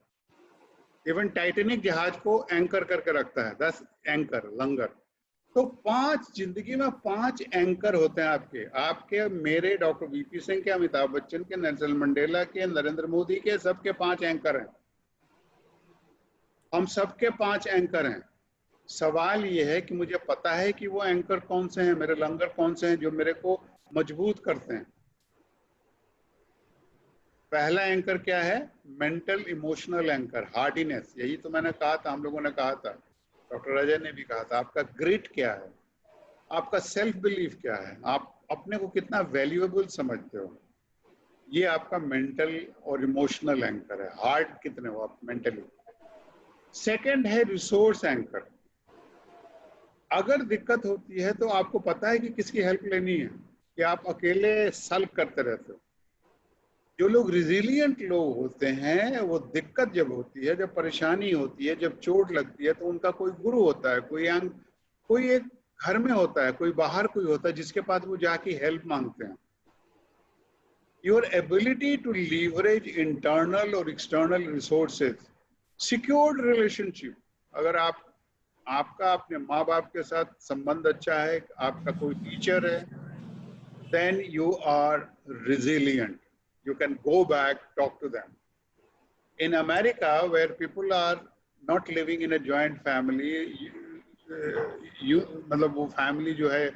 इवन टाइटेनिक जहाज को एंकर करके रखता है. दस एंकर, लंगर. तो 5 जिंदगी में 5 एंकर होते हैं आपके, मेरे, डॉक्टर वीपी सिंह के, अमिताभ बच्चन के, नेल्सन मंडेला के, नरेंद्र मोदी के, सबके 5 एंकर हैं. हम सबके 5 एंकर हैं. सवाल ये है कि मुझे पता है कि वो एंकर कौन से हैं, मेरे लंगर कौन से हैं जो मेरे को मजबूत करते हैं. पहला एंकर क्या है? Mental emotional anchor, hardiness. यही तो मैंने कहा था, हम लोगों ने कहा था, डॉक्टर अजय ने भी कहा था. आपका ग्रिट क्या है? आपका सेल्फ बिलीफ क्या है? आप अपने को कितना वैल्यूएबल समझते हो? ये आपका मेंटल और इमोशनल एंकर है. हार्ड कितने हो आप मेंटली? सेकंड है रिसोर्स एंकर। अगर दिक्कत होती है तो आपको पता है कि किसकी हेल्प लेनी है, कि आप अकेले सल्व करते रहते हो। जो लोग रिजिलियंट लोग होते हैं, वो दिक्कत जब होती है, जब परेशानी होती है, जब चोट लगती है, तो उनका कोई गुरु होता है, कोई एक घर में होता है, कोई बाहर कोई होता है जिसके पास वो जाके हेल्प मांगते हैं। Your ability to leverage internal or external resources, secured relationship, अगर आपका अपने माँ बाप के साथ संबंध अच्छा है, आपका कोई टीचर है, then you are resilient. You can go back, talk to them. In America, where people are not living in a joint family, मतलब वो फैमिली जो है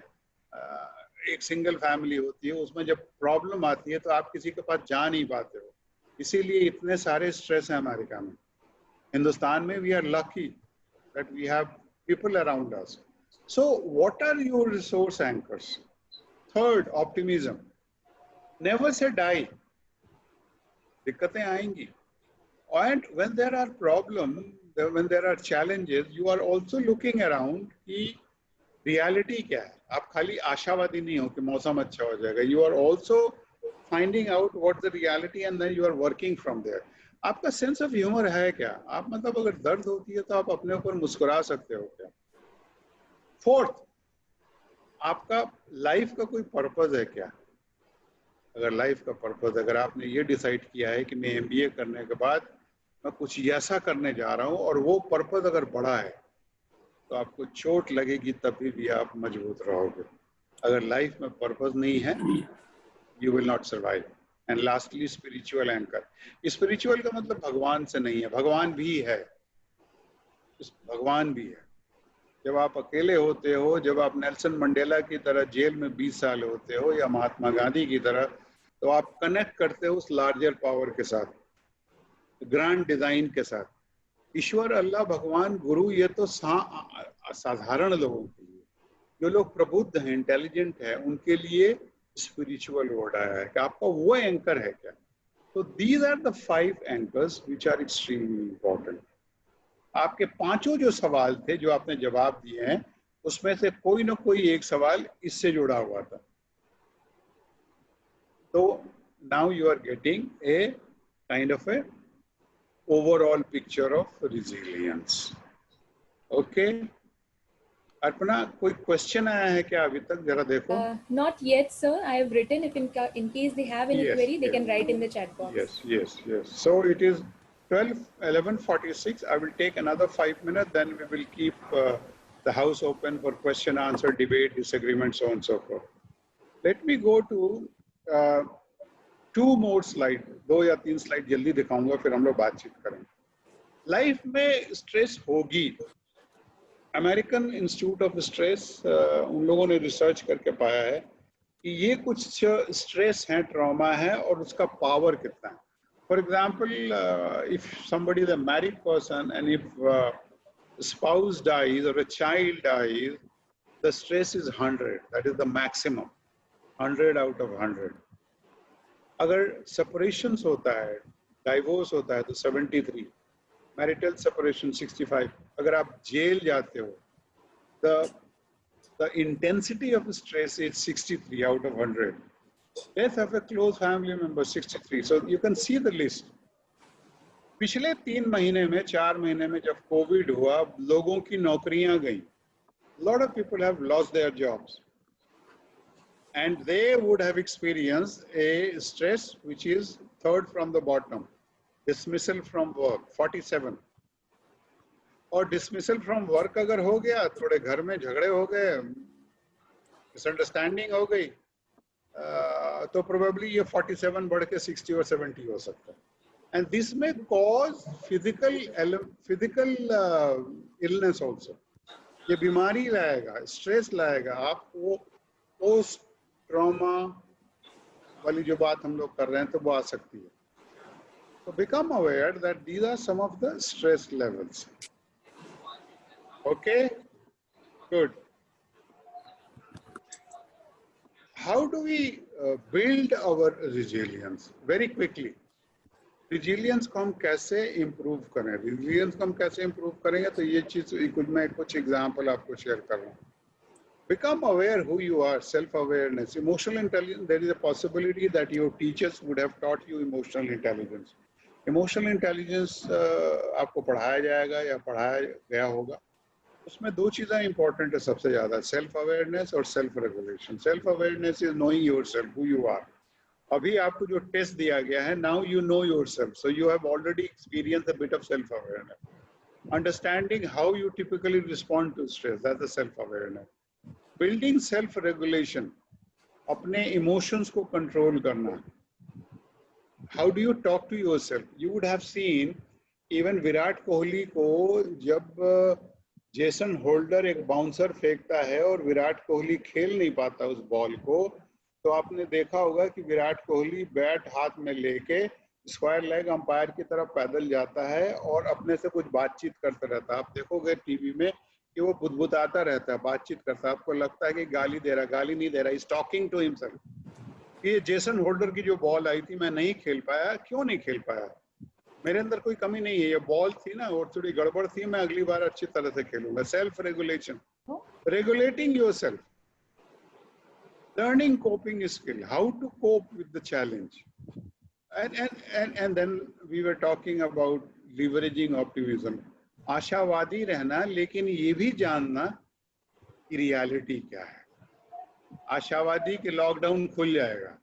एक सिंगल फैमिली होती है, उसमें जब प्रॉब्लम आती है तो आप किसी के पास जा नहीं पाते हो, इसीलिए इतने सारे स्ट्रेस हैं अमेरिका में। हिंदुस्तान में we are lucky that we have people around us. So what are your resource anchors? Third, optimism. Never say die. दिक्कतें आएंगी, and when there are problems, when there are challenges, you are also looking around कि reality क्या है। आप खाली आशावादी नहीं हो कि मौसम अच्छा हो जाएगा, you are also finding out what the reality and then you are working from there. आपका सेंस ऑफ ह्यूमर है क्या? आप मतलब अगर दर्द होती है तो आप अपने ऊपर मुस्कुरा सकते हो क्या? फोर्थ, आपका लाइफ का कोई पर्पज है क्या? अगर लाइफ का पर्पज, अगर आपने ये डिसाइड किया है कि मैं एमबीए करने के बाद मैं कुछ ऐसा करने जा रहा हूँ, और वो पर्पज अगर बड़ा है, तो आपको चोट लगेगी तभी भी आप मजबूत रहोगे। अगर लाइफ में पर्पस नहीं है, you will not survive. And lastly, spiritual anchor. Spiritual का मतलब भगवान से नहीं है, भगवान भी है, भगवान भी है। जब आप अकेले होते हो, जब आप नेल्सन मंडेला की तरह जेल में 20 साल होते हो, या महात्मा गांधी की तरह, तो आप कनेक्ट करते हो उस लार्जर पावर के साथ, ग्रैंड डिजाइन के साथ। ईश्वर, अल्लाह, भगवान, गुरु, ये तो साधारण लोगों के लिए। जो लोग प्रबुद्ध हैं, इंटेलिजेंट है, उनके लिए स्पिरिचुअल वर्ड आया है कि आपका वो एंकर है क्या। तो these are the 5 anchors which are extremely important. आपके पांचों जो सवाल थे जो आपने जवाब दिए हैं, उसमें से कोई ना कोई एक सवाल इससे जुड़ा हुआ था। तो now you are getting a kind of a overall picture of resilience. Okay, Arpana, कोई क्वेश्चन आया है क्या अभी तक? जरा देखो। Not yet, sir. I have written. In case they have any query, they can write in the chat box. Yes. So it is 11:46. I will take another 5 minutes, then we will keep the house open for question, answer, debate, disagreement, so on and so forth. Let me go to 2 more slide, 2 या 3 slide जल्दी दिखाऊंगा, फिर हम लोग बातचीत करेंगे। Life में stress होगी। अमेरिकन इंस्टीट्यूट ऑफ स्ट्रेस, उन लोगों ने रिसर्च करके पाया है कि ये कुछ स्ट्रेस है, ट्रॉमा है, और उसका पावर कितना है। For example, if somebody is a married person and if spouse dies और a child dies, the stress is 100, that is the maximum, 100 out of 100। अगर सेपरेशंस होता है, डाइवोर्स होता है, तो 73, मैरिटल सेपरेशन 65। अगर आप जेल जाते हो, the intensity of stress is 63 out of 100. Death of a close family member 63. So you can see the list. पिछले 3 महीने में, 4 महीने में जब कोविड हुआ, लोगों की नौकरियां गई। lot of people have lost their jobs. And they would have experienced a stress which is third from the bottom, dismissal from work 47. और dismissal from work अगर हो गया, थोड़े घर में झगड़े हो गए, misunderstanding हो गई, तो probably ये 47 बढ़ के 60 और 70 हो सकता है। And this may cause physical illness also. ये बीमारी लाएगा, स्ट्रेस लाएगा आपको। पोस्ट ट्रॉमा वाली जो बात हम लोग कर रहे हैं, तो वो आ सकती है। तो become aware that these are some of the stress levels. Okay, good. How do we build our resilience? Very quickly, resilience को हम कैसे इम्प्रूव करें, रिजिलियंस को हम कैसे इम्प्रूव करेंगे, तो ये चीज कुछ एग्जांपल आपको शेयर कर रहा हूँ. Become aware who you are, self-awareness. Emotional intelligence, there is a possibility that your teachers would have taught you emotional intelligence. Emotional intelligence आपको पढ़ाया जाएगा या पढ़ाया गया होगा. उसमें दो चीज़ें important है सबसे ज़्यादा, self-awareness और self-regulation. Self-awareness is knowing yourself, who you are. अभी आपको जो टेस्ट दिया गया है, now you know yourself, so you have already experienced a bit of self-awareness. Understanding how you typically respond to stress, that's the self-awareness. Building self-regulation, अपने emotions को control करना. How do you talk to yourself? You would have seen even Virat Kohli को जब Jason holder एक bouncer फेंकता है और विराट कोहली खेल नहीं पाता उस बॉल को, तो आपने देखा होगा कि विराट कोहली बैट हाथ में लेके स्क्वायर लेग अंपायर की तरफ पैदल जाता है और अपने से कुछ बातचीत करता रहता है. आप देखोगे टीवी में कि वो बुदबुदाता रहता है, बातचीत करता है. आपको लगता है कि गाली दे रहा, गाली नहीं दे रहा, इज टॉकिंग टू हिमसेल्फ. ये जेसन होल्डर की जो बॉल आई थी, मैं नहीं खेल पाया. क्यों नहीं खेल पाया? मेरे अंदर कोई कमी नहीं है, ये बॉल थी ना और थोड़ी गड़बड़ थी, मैं अगली बार अच्छी तरह से खेलूंगा. Self regulation, regulating yourself, learning coping skill, how to cope with the challenge. And then we were talking about leveraging optimism. आशावादी रहना, लेकिन ये भी जानना कि रियलिटी क्या है. आशावादी कि लॉकडाउन खुल जाएगा,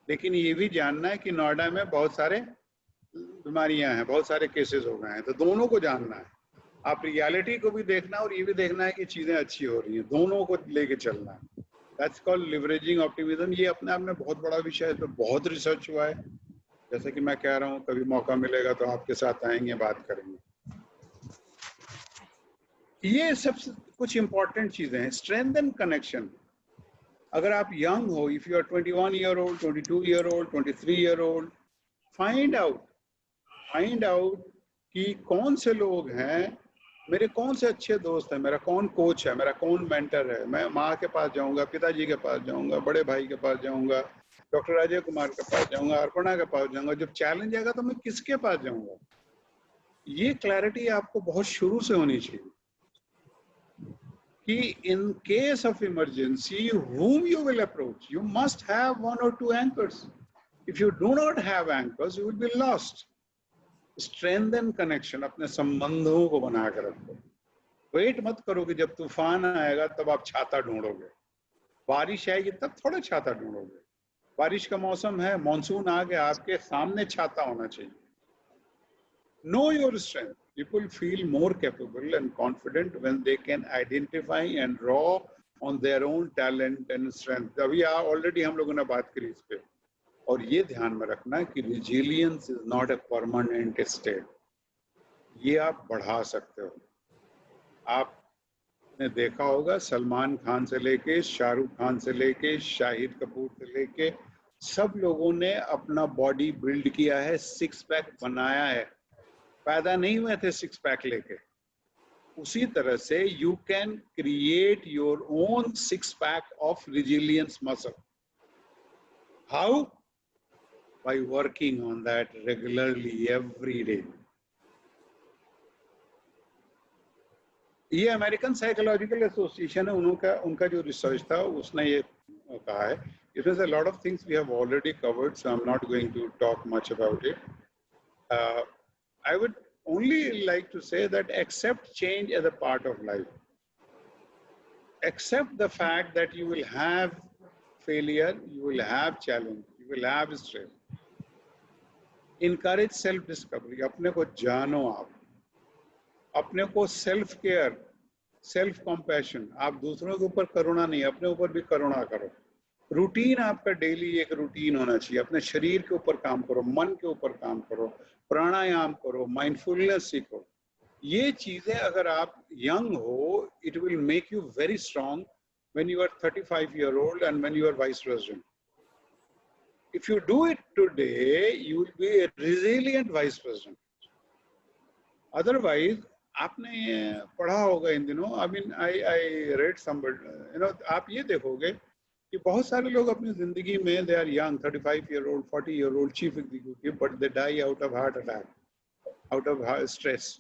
लेकिन ये भी जानना है कि नोएडा में बहुत सारे बीमारियां हैं, बहुत सारे केसेस हो गए हैं. तो दोनों को जानना है. आप रियलिटी को भी देखना और ये भी देखना है कि चीजें अच्छी हो रही हैं. दोनों को लेके चलना है. That's called leveraging optimism. ये अपने आप में बहुत बड़ा विषय है, इस पर बहुत रिसर्च हुआ है. जैसे कि मैं कह रहा हूँ, कभी मौका मिलेगा तो आपके साथ आएंगे, बात करेंगे. ये सब कुछ इंपॉर्टेंट चीजें हैं. Strengthen connection. अगर आप यंग हो, if you are 21 year old, 22 year old, 23 year old, find out कि कौन से लोग हैं, मेरे कौन से अच्छे दोस्त हैं, मेरा कौन कोच है, मेरा कौन मेंटर है. मैं माँ के पास जाऊंगा, पिताजी के पास जाऊंगा, बड़े भाई के पास जाऊंगा, डॉक्टर अजय कुमार के पास जाऊंगा, अर्पणा के पास जाऊंगा. जब चैलेंज आएगा तो मैं किसके पास जाऊंगा? ये क्लैरिटी आपको बहुत शुरू से होनी चाहिए कि in case of emergency, whom you will approach. You must have one or two anchors. If you do not have anchors, you will be lost. Strengthen connection. अपने संबंधों को बना कर रखो. वेट मत करो कि जब तूफान आएगा तब आप छाता ढूंढोगे. बारिश आएगी तब थोड़ा छाता ढूंढोगे. बारिश का मौसम है, मानसून आ गया, आपके सामने छाता होना चाहिए. Know your strength. People feel more capable and confident when they can identify and draw on their own talent and strength. अभी already हम लोगों ने बात करी इस पे. और ये ध्यान में रखना कि resilience is not a permanent state. ये आप बढ़ा सकते हो. आपने देखा होगा सलमान खान से लेके, शाहरुख खान से लेके, शाहिद कपूर से लेके, सब लोगों ने अपना बॉडी बिल्ड किया है, सिक्स पैक बनाया है. पैदा नहीं हुए थे सिक्स पैक लेके. उसी तरह से you can create your own six pack of resilience muscle. How? By working on that regularly every day. ये अमेरिकन साइकोलॉजिकल एसोसिएशन है, उनका जो रिसर्च था उसने ये कहा है. It is a lot of things we have already covered, so I am not going to talk much about it. I would only like to say that accept change as a part of life. Accept the fact that you will have failure, you will have challenge, you will have stress. Encourage self-discovery. अपने को जानो आप. अपने को self care, self compassion. आप दूसरों के ऊपर करुणा नहीं, अपने ऊपर भी करुणा करो. रूटीन आपका डेली एक रूटीन होना चाहिए. अपने शरीर के ऊपर काम करो, मन के ऊपर काम करो, प्राणायाम करो, माइंडफुलनेस सीखो. ये चीजें अगर आप यंग हो, it will make you very strong when you are 35 year old and when you are vice president. If you do it today, you will be a resilient vice president. Otherwise आपने पढ़ा होगा इन दिनों, I mean I read somebody, आप ये देखोगे कि बहुत सारे लोग अपनी जिंदगी में they are young 35-year-old 40-year-old chief executive but they die out of heart attack, out of stress.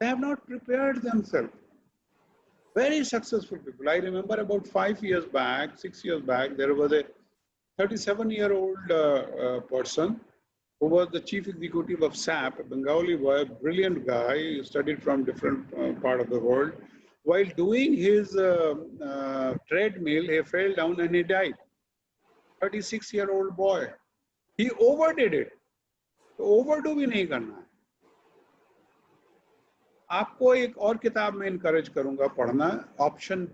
They have not prepared themselves. Very successful people. I remember about 5 years back, 6 years back, there was a 37-year-old person who was the chief executive of SAP, a Bengali boy, a brilliant guy, he studied from different part of the world. While doing his treadmill, he fell down and he died. 36-year-old boy. He overdid it. तो overdo भी नहीं करना है. आपको एक और किताब में इनकरेज करूंगा पढ़ना, ऑप्शन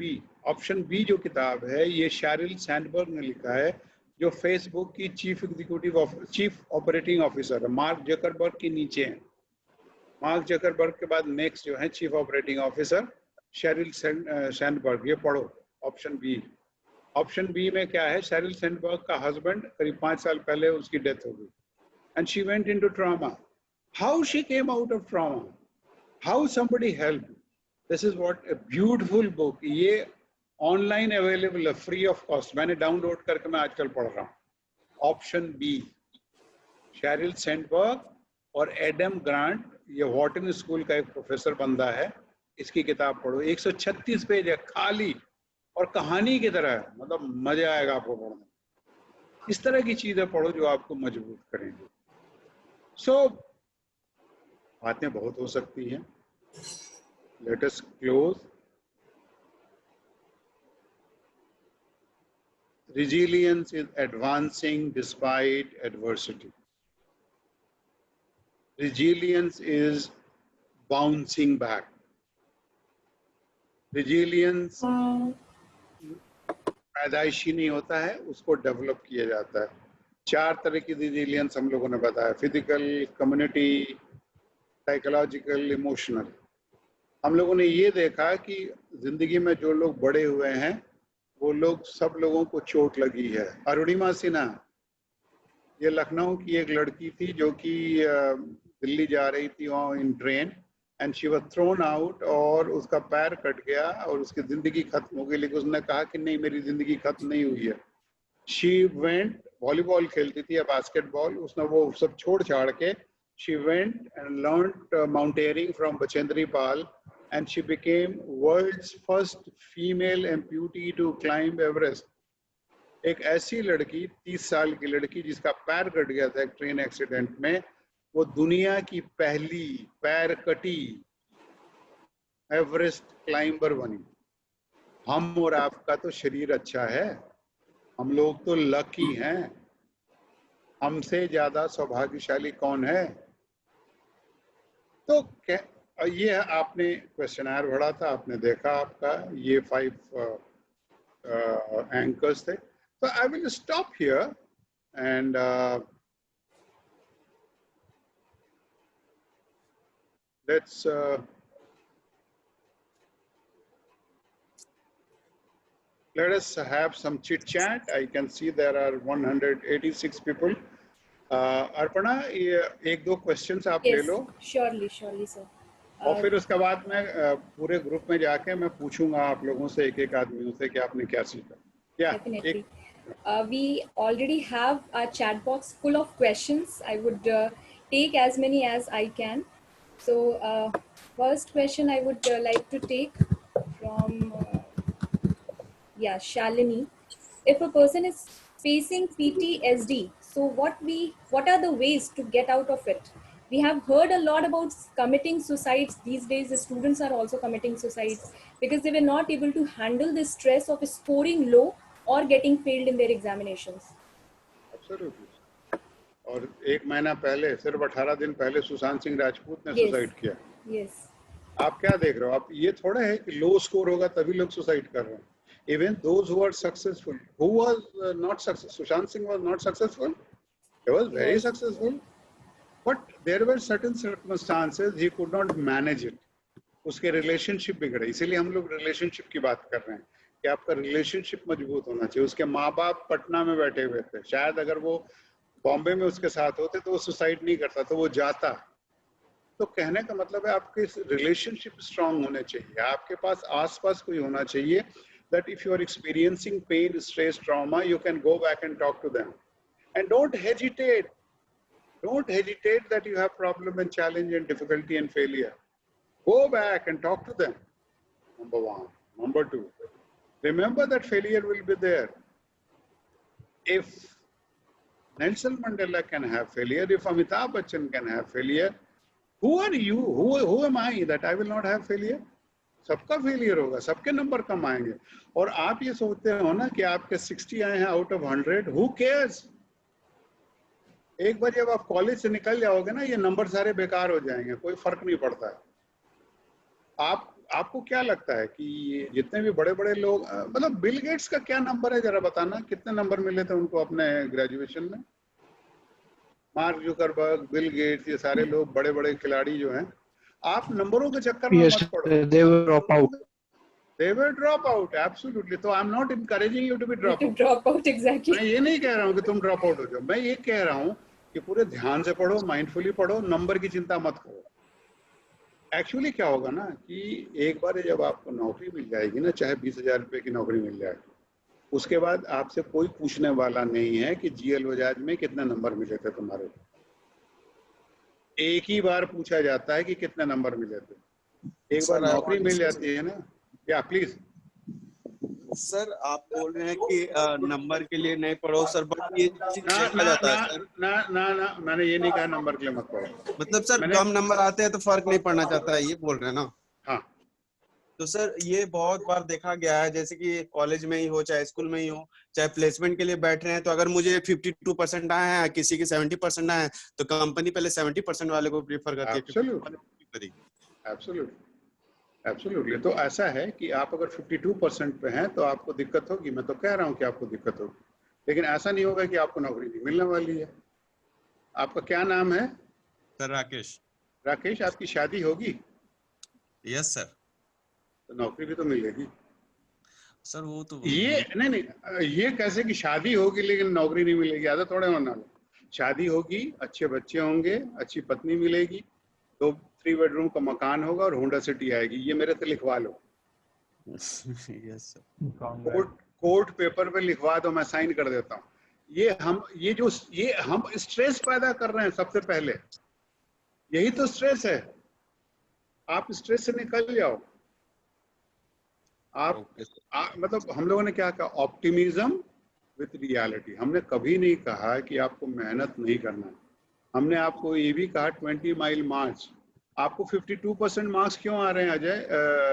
बी जो किताब है ये शेरिल सैंडबर्ग ने लिखा है, जो फेसबुक की चीफ ऑपरेटिंग ऑफिसर है, मार्क जकरबर्ग के नीचे हैं. मार्क जकरबर्ग के बाद नेक्स्ट जो है chief operating officer Sheryl Sandberg. ये पढ़ो ऑप्शन बी में क्या है, शेरिल सैंडबर्ग का हस्बैंड करीब 5 साल पहले उसकी डेथ हो गई and she went into trauma. How she came out of trauma, how somebody helped. This is what a beautiful book. ये ऑनलाइन अवेलेबल है फ्री ऑफ कॉस्ट, मैंने डाउनलोड करके मैं आजकल पढ़ रहा हूँ. ऑप्शन बी, शेरिल सैंडबर्ग और एडम ग्रांट, ये वॉर्टन स्कूल का एक प्रोफेसर बंदा है, इसकी किताब पढ़ो. 136 पेज है खाली और कहानी की तरह है, मतलब मजा आएगा आपको पढ़ने. इस तरह की चीजें पढ़ो जो आपको मजबूत करेंगे. बातें बहुत हो सकती हैं. Let us close. Resilience is advancing despite adversity. Resilience is bouncing back. Resilience पैदाइशी नहीं होता है, उसको डेवलप किया जाता है. 4 तरह की resilience हम लोगों ने बताया, फिजिकल, कम्युनिटी, साइकोलॉजिकल, इमोशनल. हम लोगों ने ये देखा कि जिंदगी में जो लोग बड़े हुए हैं वो लोग, सब लोगों को चोट लगी है. अरुणिमा सिन्हा, ये लखनऊ की एक लड़की थी जो कि दिल्ली जा रही थी in train and she was thrown out और उसका पैर कट गया और उसकी जिंदगी खत्म हो गई. लेकिन उसने कहा कि नहीं, मेरी जिंदगी खत्म नहीं हुई है. शी वेंट, वॉलीबॉल खेलती थी या बास्केटबॉल, उसने वो सब छोड़ छाड़ के she went and learned mountaineering from Bachendri Pal and she became world's first female amputee to climb Everest. एक ऐसी लड़की, 30 साल की लड़की जिसका पैर कट गया था एक ट्रेन एक्सीडेंट में, वो दुनिया की पहली पैर कटी एवरेस्ट क्लाइंबर बनी. हम और आपका तो शरीर अच्छा है, हम लोग तो लकी हैं. हमसे ज्यादा सौभाग्यशाली कौन है? तो ये आपने क्वेश्चनर पढ़ा था, आपने देखा, आपका ये 5 एंकर्स थे. तो I will stop here and let's let us have some chit chat. I can see there are 186 people. Arpana, ये 1-2 क्वेश्चंस आप ले लो. Surely sir. और फिर उसके बाद मैं पूरे ग्रुप में जाके मैं पूछूंगा आप लोगों से, एक आदमियों से कि आपने क्या सीखा. Definitely. We already have a chat box full of questions. I would take as many as I can. So first question I would like to take from Shalini. If a person is facing PTSD, so what are the ways to get out of it? We have heard a lot about committing suicides. These days the students are also committing suicides because they were not able to handle the stress of scoring low or getting failed in their examinations. Absolutely. और 1 महीना पहले, सिर्फ 18 दिन पहले सुशांत सिंह राजपूत ने suicide किया. Yes. आप क्या देख रहे हो? आप ये थोड़ा है कि लो स्कोर होगा तभी लोग सुसाइड कर रहे हैं. Even those who are successful, who was not successful? Sushant Singh was not successful. He was very successful, but there were certain circumstances he could not manage it. उसके रिलेशनशिप बिगड़े. इसीलिए हम लोग रिलेशनशिप की बात कर रहे हैं कि आपका रिलेशनशिप मजबूत होना चाहिए. उसके माँ बाप पटना में बैठे हुए थे, शायद अगर वो बॉम्बे में उसके साथ होते तो वो सुसाइड नहीं करता, तो वो जाता. तो कहने का मतलब है आपके रिलेशनशिप स्ट्रांग होने चाहिए, आपके पास आसपास कोई होना चाहिए that if you are experiencing pain, stress, trauma, you can go back and talk to them. And don't hesitate. Don't hesitate that you have problem and challenge and difficulty and failure. Go back and talk to them. Number one. Number two, remember that failure will be there. If Nelson Mandela can have failure, if Amitabh Bachchan can have failure, who are you? Who am I that I will not have failure? सबका failure होगा, सबके number कम आएंगे. और आप ये सोचते हो ना कि आपके 60 आए हैं आउट ऑफ 100, who cares? एक बार जब आप कॉलेज से निकल जाओगे ना, ये नंबर सारे बेकार हो जाएंगे, कोई फर्क नहीं पड़ता है. आपको क्या लगता है कि जितने भी बड़े बड़े लोग, मतलब बिल गेट्स का क्या नंबर है, जरा बताना, कितने नंबर मिले थे उनको अपने ग्रेजुएशन में? मार्क जुकरबर्ग, बिल गेट्स, ये सारे लोग बड़े बड़े खिलाड़ी जो हैं, आप नंबरों के चक्कर में मत पड़ो. They will drop out. They will drop out, absolutely. तो I'm not encouraging you to be drop out. Drop out, exactly. मैं ये नहीं कह रहा हूँ कि तुम ड्रॉप आउट हो जाओ. मैं ये कह रहा हूँ कि पूरे ध्यान से पढ़ो, माइंडफुली पढ़ो, नंबर की चिंता मत करो. एक्चुअली क्या होगा ना कि एक बार जब आपको नौकरी मिल जाएगी ना, चाहे 20,000 रुपए की नौकरी मिल जाए, उसके बाद आपसे कोई पूछने वाला नहीं है कि जीएल बजाज में कितने नंबर मिले थे तुम्हारे. एक ही बार पूछा जाता है कि कितने नंबर मिले थे. एक बार नौकरी मिल जाती है ना. या प्लीज सर, आप बोल रहे हैं कि नंबर के लिए नहीं पढ़ो सर, बट ये देखा जाता है सर. ना, मैंने ये नहीं कहा नंबर के लिए मत पढ़ो. मतलब सर कम नंबर आते हैं तो फर्क नहीं पड़ना चाहता है, ये बोल रहे हैं ना? हाँ. तो सर ये बहुत बार देखा गया है, जैसे कि कॉलेज में ही हो, चाहे स्कूल में ही हो, चाहे प्लेसमेंट के लिए बैठ रहे हैं, तो अगर मुझे 52% आए हैं, किसी के 70% आए हैं, तो कंपनी पहले 70% वाले को प्रीफर करती है. एब्सोल्युटली. तो ऐसा है कि आप अगर 52% पे हैं तो आपको दिक्कत होगी. मैं तो कह रहा हूँ कि आपको दिक्कत होगी, लेकिन ऐसा नहीं होगा कि आपको नौकरी नहीं मिलने वाली है. आपका क्या नाम है? सर राकेश. राकेश, आपकी शादी होगी? Yes sir. तो नौकरी भी तो मिलेगी सर. वो तो ये नहीं, ये कैसे कि शादी होगी लेकिन नौकरी नहीं मिलेगी? ऐसा थोड़े होना. शादी होगी, अच्छे बच्चे होंगे, अच्छी पत्नी मिलेगी, तो 3 बेडरूम का मकान होगा और होंडा सिटी आएगी. ये मेरे से लिखवा लो. Yes sir. कोर्ट पेपर पे लिखवा दो, मैं साइन कर देता हूँ. ये हम स्ट्रेस पैदा कर रहे हैं. सबसे पहले यही तो स्ट्रेस है. आप स्ट्रेस से निकल जाओ. मतलब हम लोगों ने क्या कहा? Optimism with reality. हमने कभी नहीं कहा कि आपको मेहनत नहीं करना है. हमने आपको ये भी कहा 20 माइल मार्च. आपको 52% मार्क्स क्यों आ रहे हैं अजय,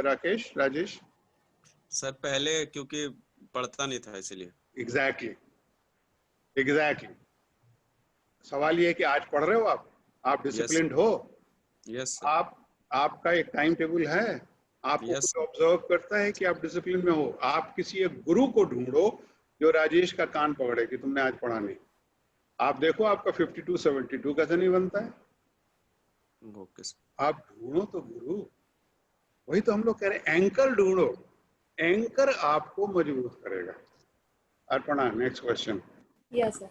राकेश, राजेश? सर पहले क्योंकि पढ़ता नहीं था इसलिए. एग्जैक्टली. सवाल ये है कि आज पढ़ रहे हो आप डिसिप्लिन्ड हो? यस. आपका एक टाइम टेबल है? आपको कोई ऑब्जर्व करता है कि आप डिसिप्लिन में हो? आप किसी एक गुरु को ढूंढो जो राजेश का कान पकड़े कि तुमने आज पढ़ा नहीं. आप देखो आपका 52-72 कैसे नहीं बनता है. आप ढूंढो तो गुरु. वही तो हम लोग कह रहे हैं, एंकर ढूंढो. एंकर आपको मजबूत करेगा. Arpana, next question. Yes, sir.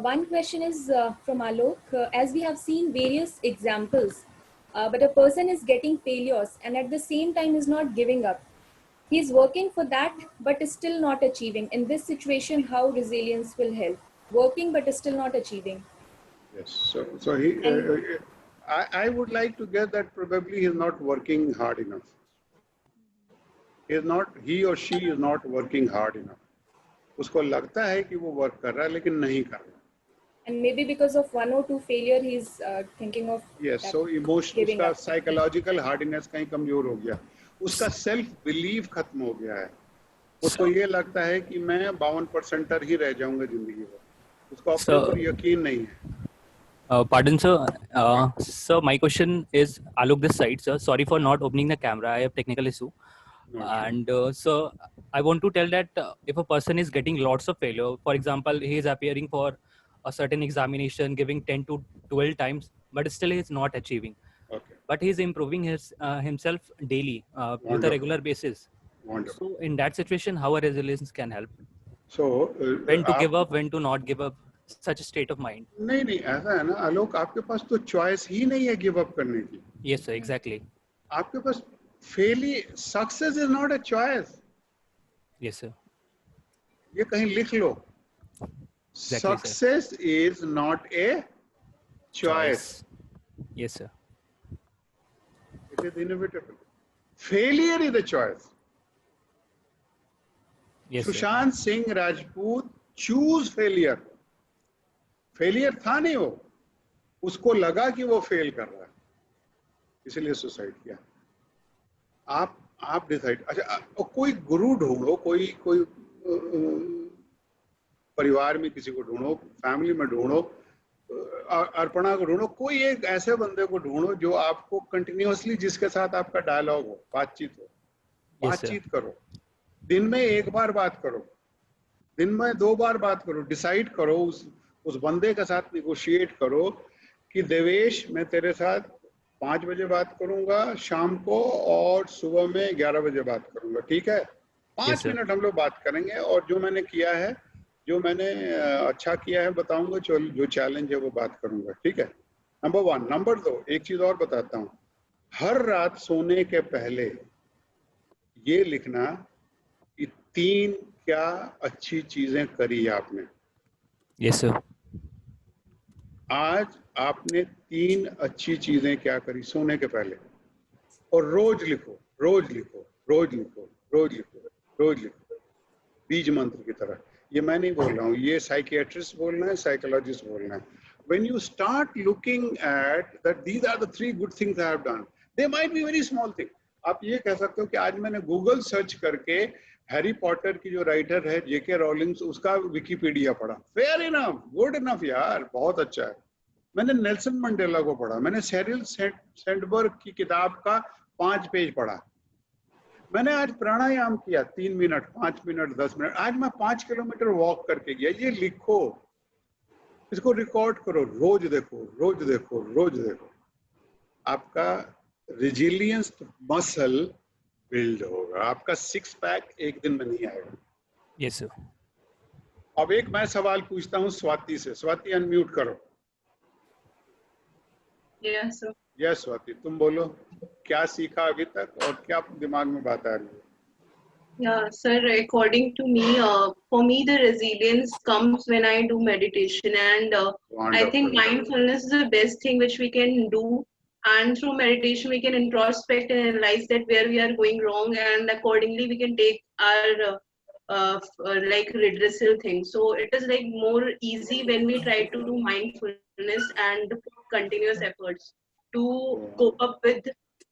One question is from Alok. As we have seen various examples, but a person is getting failures and at the same time is not giving up. He is working for that, but is still not achieving. In this situation, how resilience will help? Working, but is still not achieving. Yes. So I would like to guess that probably he is not working hard enough. He or she is not working hard enough. उसको लगता है कि वो work कर रहा है लेकिन नहीं कर रहा. And maybe because of 1 or 2 failure, he's thinking of. Yes, so emotional, उसका psychological hardiness कहीं कमजोर हो गया. उसका self belief खत्म हो गया है. उसको ये लगता है कि मैं 52% ही रह जाऊंगा जिंदगी भर. उसको अपने ऊपर यकीन नहीं है. Pardon, sir. Sir, my question is Alok this side, sir. Sorry for not opening the camera. I have technical issue. And so I want to tell that if a person is getting lots of failure, for example, he is appearing for a certain examination, giving 10 to 12 times, but still he is not achieving. Okay. But he is improving himself daily with a regular basis. Wonderful. So in that situation, how a resilience can help? So when to give up, when to not give up, such a state of mind. नहीं ऐसा है ना आलोक, आपके पास तो choice ही नहीं है give up करने की. Yes, sir, exactly. आपके पास success is not a choice. Yes, sir. ये कहीं लिख लो. Exactly, sir. Success is not a choice. Yes, sir. It is inevitable. Failure is a choice. Yes, sir. Sushant Singh Rajput choose failure. Failure था नहीं वो, उसको लगा कि वो फेल कर रहा है, इसलिए सुसाइड किया. आप डिसाइड. अच्छा, कोई गुरु ढूंढो, कोई परिवार में किसी को ढूंढो, फैमिली में ढूंढो, अर्पणा को ढूंढो, कोई एक ऐसे बंदे को ढूंढो जो आपको कंटिन्यूअसली, जिसके साथ आपका डायलॉग हो, बातचीत हो. बातचीत करो, दिन में 1 बार बात करो, दिन में 2 बार बात करो. डिसाइड करो, उस बंदे के साथ निगोशिएट करो कि देवेश, मैं तेरे साथ 5 बजे बात करूंगा शाम को, और सुबह में 11 बजे बात करूंगा. ठीक है? 5 मिनट हम लोग बात करेंगे, और जो मैंने किया है, जो मैंने अच्छा किया है बताऊंगा, जो चैलेंज है वो बात करूंगा. ठीक है? नंबर 1. नंबर 2, एक चीज और बताता हूँ. हर रात सोने के पहले ये लिखना कि 3 क्या अच्छी चीजें करी आपने. Yes, sir. आज आपने 3 अच्छी चीजें क्या करी सोने के पहले, और रोज लिखो, रोज लिखो, रोज लिखो, रोज लिखो, रोज लिखो, बीज मंत्र की तरह. ये मैं नहीं बोल रहा हूँ, ये साइकियाट्रिस्ट बोल रहे हैं, साइकोलॉजिस्ट बोल रहे हैं. When you start looking at that, these are the 3 good things I have done. They might be very small thing. आप ये कह सकते हो कि आज मैंने गूगल सर्च करके हैरी पॉटर की जो राइटर है जेके रॉलिंग्स, उसका विकिपीडिया पढ़ा. फेयर इनफ, गुड इनफ यार, बहुत अच्छा है. मैंने नेल्सन मंडेला को पढ़ा, मैंने सेरिल सैंडबर्ग की किताब का 5 पेज पढ़ा. मैंने आज प्राणायाम किया 3 मिनट, 5 मिनट, 10 मिनट. आज मैं 5 किलोमीटर वॉक करके गया. ये लिखो, इसको रिकॉर्ड करो, रोज देखो, रोज देखो, रोज देखो. आपका रेजिलियंस मसल बिल्ड होगा. आपका 6 पैक एक दिन में नहीं आएगा. Yes, sir. अब एक मैं सवाल पूछता हूँ स्वाति से. स्वाति, अनम्यूट करो. Yes, sir. यस स्वाति, तुम बोलो, क्या सीखा अभी तक और क्या दिमाग में बात आ रही है? Yeah, sir, according to me, for me, the resilience comes when I do meditation, and I think Wonderful. mindfulness is the best thing which we can do. And through meditation, we can introspect and analyze that where we are going wrong, and accordingly, we can take our like redressal things. So it is like more easy when we try to do mindfulness and continuous efforts to cope up with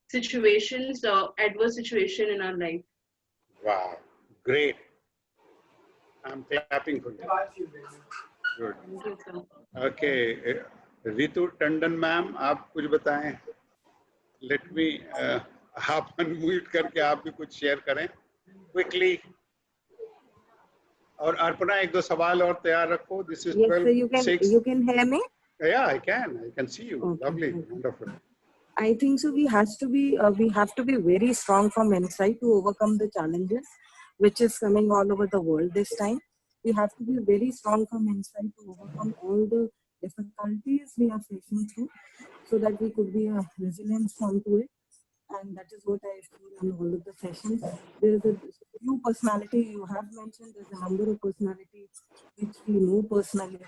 situations, adverse situation in our life. Wow, great. I'm clapping for you. Good. Thank you, sir. Okay, Ritu Tandon ma'am, आप कुछ बताएं. Let me, आप unmute करके आप भी कुछ share करें quickly. और अर्पणा, 1-2 सवाल और तैयार रखो. This is 12:06. You can hear me? Yeah, I can see you. Okay, Lovely, okay. wonderful. I think so. We have to be very strong from inside to overcome the challenges which is coming all over the world this time. We have to be very strong from inside to overcome all the difficulties we are facing through, so that we could be a resilient form to it. And that is what I feel in all of the sessions. There is a few personality you have mentioned. There's a number of personalities which we know personally.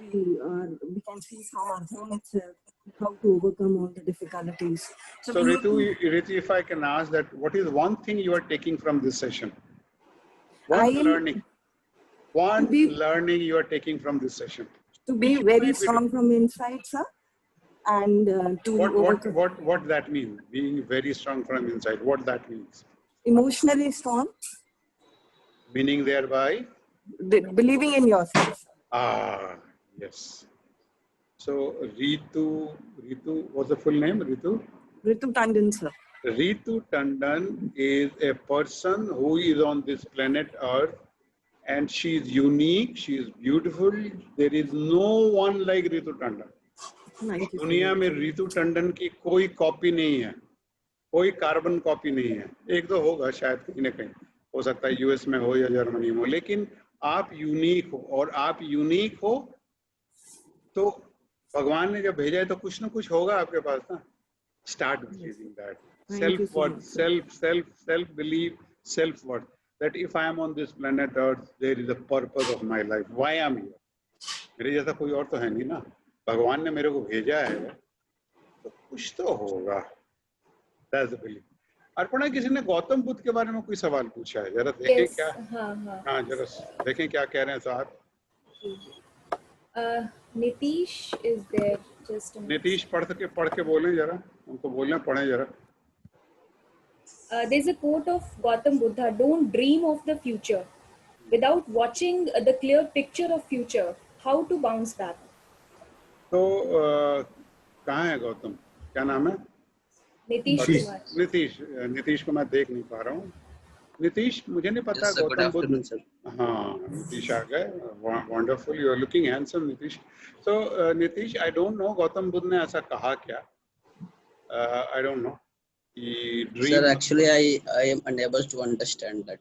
We can see from our home itself how to overcome all the difficulties. So we Ritu, if I can ask that, what is one thing you are taking from this session? One learning you are taking from this session. To be very strong from inside, sir, and to what that means? Being very strong from inside. What that means? Emotionally strong. Meaning thereby? Believing in yourself. Ah, yes. So Ritu, what's the full name? Ritu Tandon, sir. Ritu Tandon is a person who is on this planet Earth, and she is unique, she is beautiful. There is no one like Ritu Tandon. दुनिया में रितु टंडन की कोई copy नहीं है, कोई carbon copy नहीं है. एक दो होगा शायद कहीं ना कहीं, हो सकता है यूएस में हो या जर्मनी में हो, लेकिन आप यूनिक हो. और आप यूनिक हो तो भगवान ने जब भेजा है तो कुछ ना कुछ होगा आपके पास ना. Start believing that. Self worth, self believe, self worth. that if I am on this planet Earth, there is a purpose of my life. Why I am here? मेरे जैसा कोई और तो है नहीं ना, भगवान ने मेरे को भेजा है तो कुछ तो होगा। That's the belief. अर्पणा, किसी ने गौतम बुद्ध के बारे में कोई सवाल पूछा है, जरा देखें Yes, क्या। हाँ। हाँ, जरा देखें क्या कह रहे हैं साहब। Nitish is there. Just a minute. Nitish पढ़ के बोलें जरा, उनको बोलना, पढ़ें जरा। There's a quote of Gautam Buddha: "Don't dream of the future. Without watching the clear picture of future, how to bounce back?" तो कहाँ है गौतम, क्या नाम है? Nitish Kumar. नीतीश को मैं देख नहीं पा रहा हूँ। नीतीश, मुझे नहीं पता गौतम बुद्ध। हाँ, नीतीश आ गए, wonderful, you are looking handsome Nitish. So Nitish, I don't know Gautam Buddha ने ऐसा कहा क्या, I don't know. Sir, actually I am unable to understand that.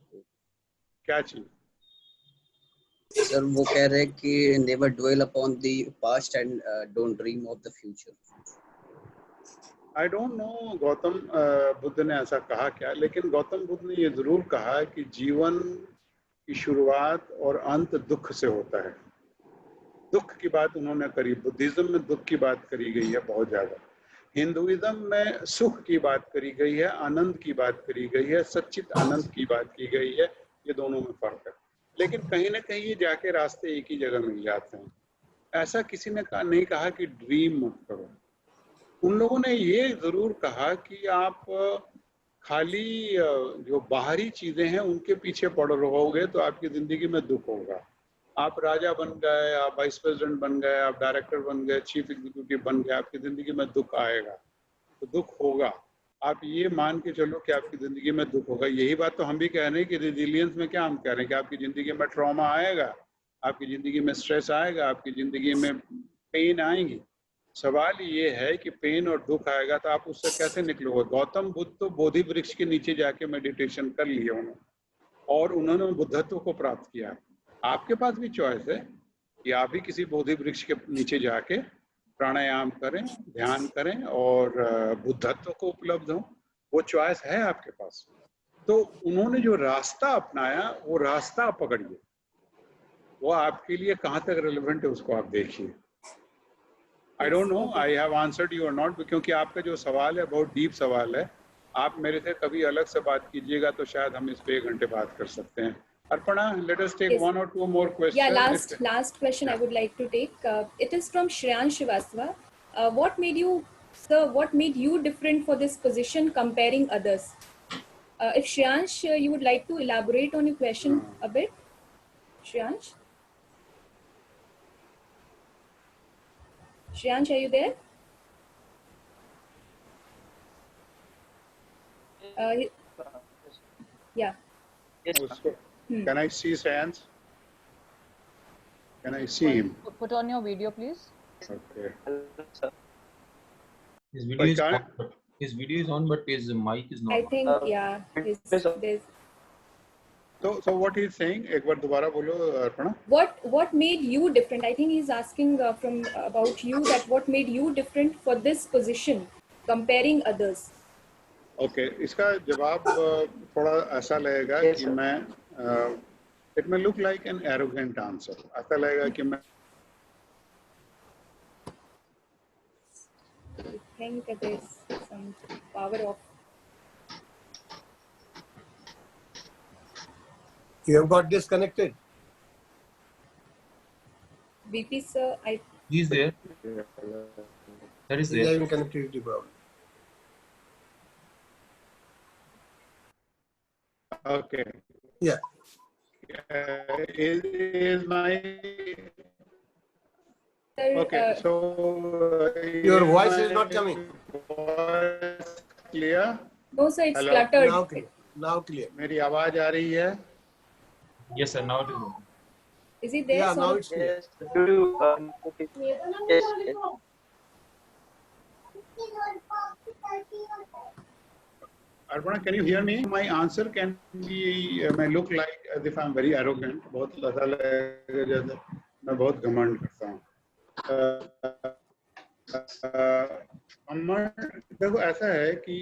क्या चीज? Sir, वो कह रहे हैं कि never dwell upon the past and don't dream of the future. I don't know Gautam Buddha ने ऐसा कहा क्या, लेकिन गौतम बुद्ध ने ये जरूर कहा कि जीवन की शुरुआत और अंत दुख से होता है। दुख की बात उन्होंने करी, बुद्धिज्म में दुख की बात करी गई है बहुत ज्यादा, हिंदुइज्म में सुख की बात करी गई है, आनंद की बात करी गई है, सच्चित आनंद की बात की गई है। ये दोनों में फर्क है, लेकिन कहीं ना कहीं ये जाके रास्ते एक ही जगह मिल जाते हैं। ऐसा किसी ने नहीं कहा कि ड्रीम मत करो। उन लोगों ने ये जरूर कहा कि आप खाली जो बाहरी चीजें हैं उनके पीछे पड़ रहोगे तो आपकी जिंदगी में दुख होगा। आप राजा बन गए, आप वाइस प्रेसिडेंट बन गए, आप डायरेक्टर बन गए, चीफ एग्जीक्यूटिव बन गए, आपकी जिंदगी में दुख आएगा, तो दुख होगा। आप ये मान के चलो कि आपकी जिंदगी में दुख होगा। यही बात तो हम भी कह रहे हैं कि रेजिलियंस में क्या हम कह रहे हैं कि आपकी जिंदगी में ट्रॉमा आएगा, आपकी जिंदगी में स्ट्रेस आएगा, आपकी जिंदगी में पेन आएंगी। सवाल ये है कि पेन और दुख आएगा तो आप उससे कैसे निकलोगे। गौतम बुद्ध तो बोधि वृक्ष के नीचे जाके मेडिटेशन कर लिए उन्होंने और उन्होंने बुद्धत्व को प्राप्त किया। आपके पास भी चॉइस है कि आप भी किसी बोधि वृक्ष के नीचे जाके प्राणायाम करें, ध्यान करें और बुद्धत्व को उपलब्ध हो। वो चॉइस है आपके पास। तो उन्होंने जो रास्ता अपनाया वो रास्ता आप पकड़िए, वो आपके लिए कहाँ तक रेलेवेंट है उसको आप देखिए। आई don't no I have answered you और नॉट, क्योंकि आपका जो सवाल है बहुत डीप सवाल है। आप मेरे से कभी अलग से बात कीजिएगा तो शायद हम इस पे 1 घंटे बात कर सकते हैं। Arpana, let us take one or two more questions. Yeah, last question I would like to take. It is from Shreyansh Srivastava. What made you, sir, what made you different for this position comparing others? If Shreyansh, you would like to elaborate on your question a bit. Shreyansh? Shreyansh, are you there? Yeah. Can I see Shreyansh? Can I see him? Put on your video, please. Okay. His video is on, but his mic is not. I think yeah. There's So what he's saying, एक बार दोबारा बोलो Arpana. What made you different? I think he's asking from about you, that what made you different for this position comparing others. Okay, इसका जवाब थोड़ा ऐसा लगेगा कि मैं it may look like an arrogant answer. ऐसा लगेगा कि मैं I think there's some power of. You have got disconnected. VP sir, He's there. That is There there. is connectivity problem. Okay. Yeah. Is my sir, okay? So Your voice is not coming. Voice clear? no sir, it's Hello. cluttered. Now clear. Now clear. मेरी आवाज आ रही है? Yes, sir. Now it is working. Is he there? Yeah, sir? now it's clear. Arpana, can you hear me? My answer can be may look like as if I'm very arrogant. बहुत ऐसा लगेगा जैसे मैं बहुत घमंड करता हूँ। घमंड देखो ऐसा है कि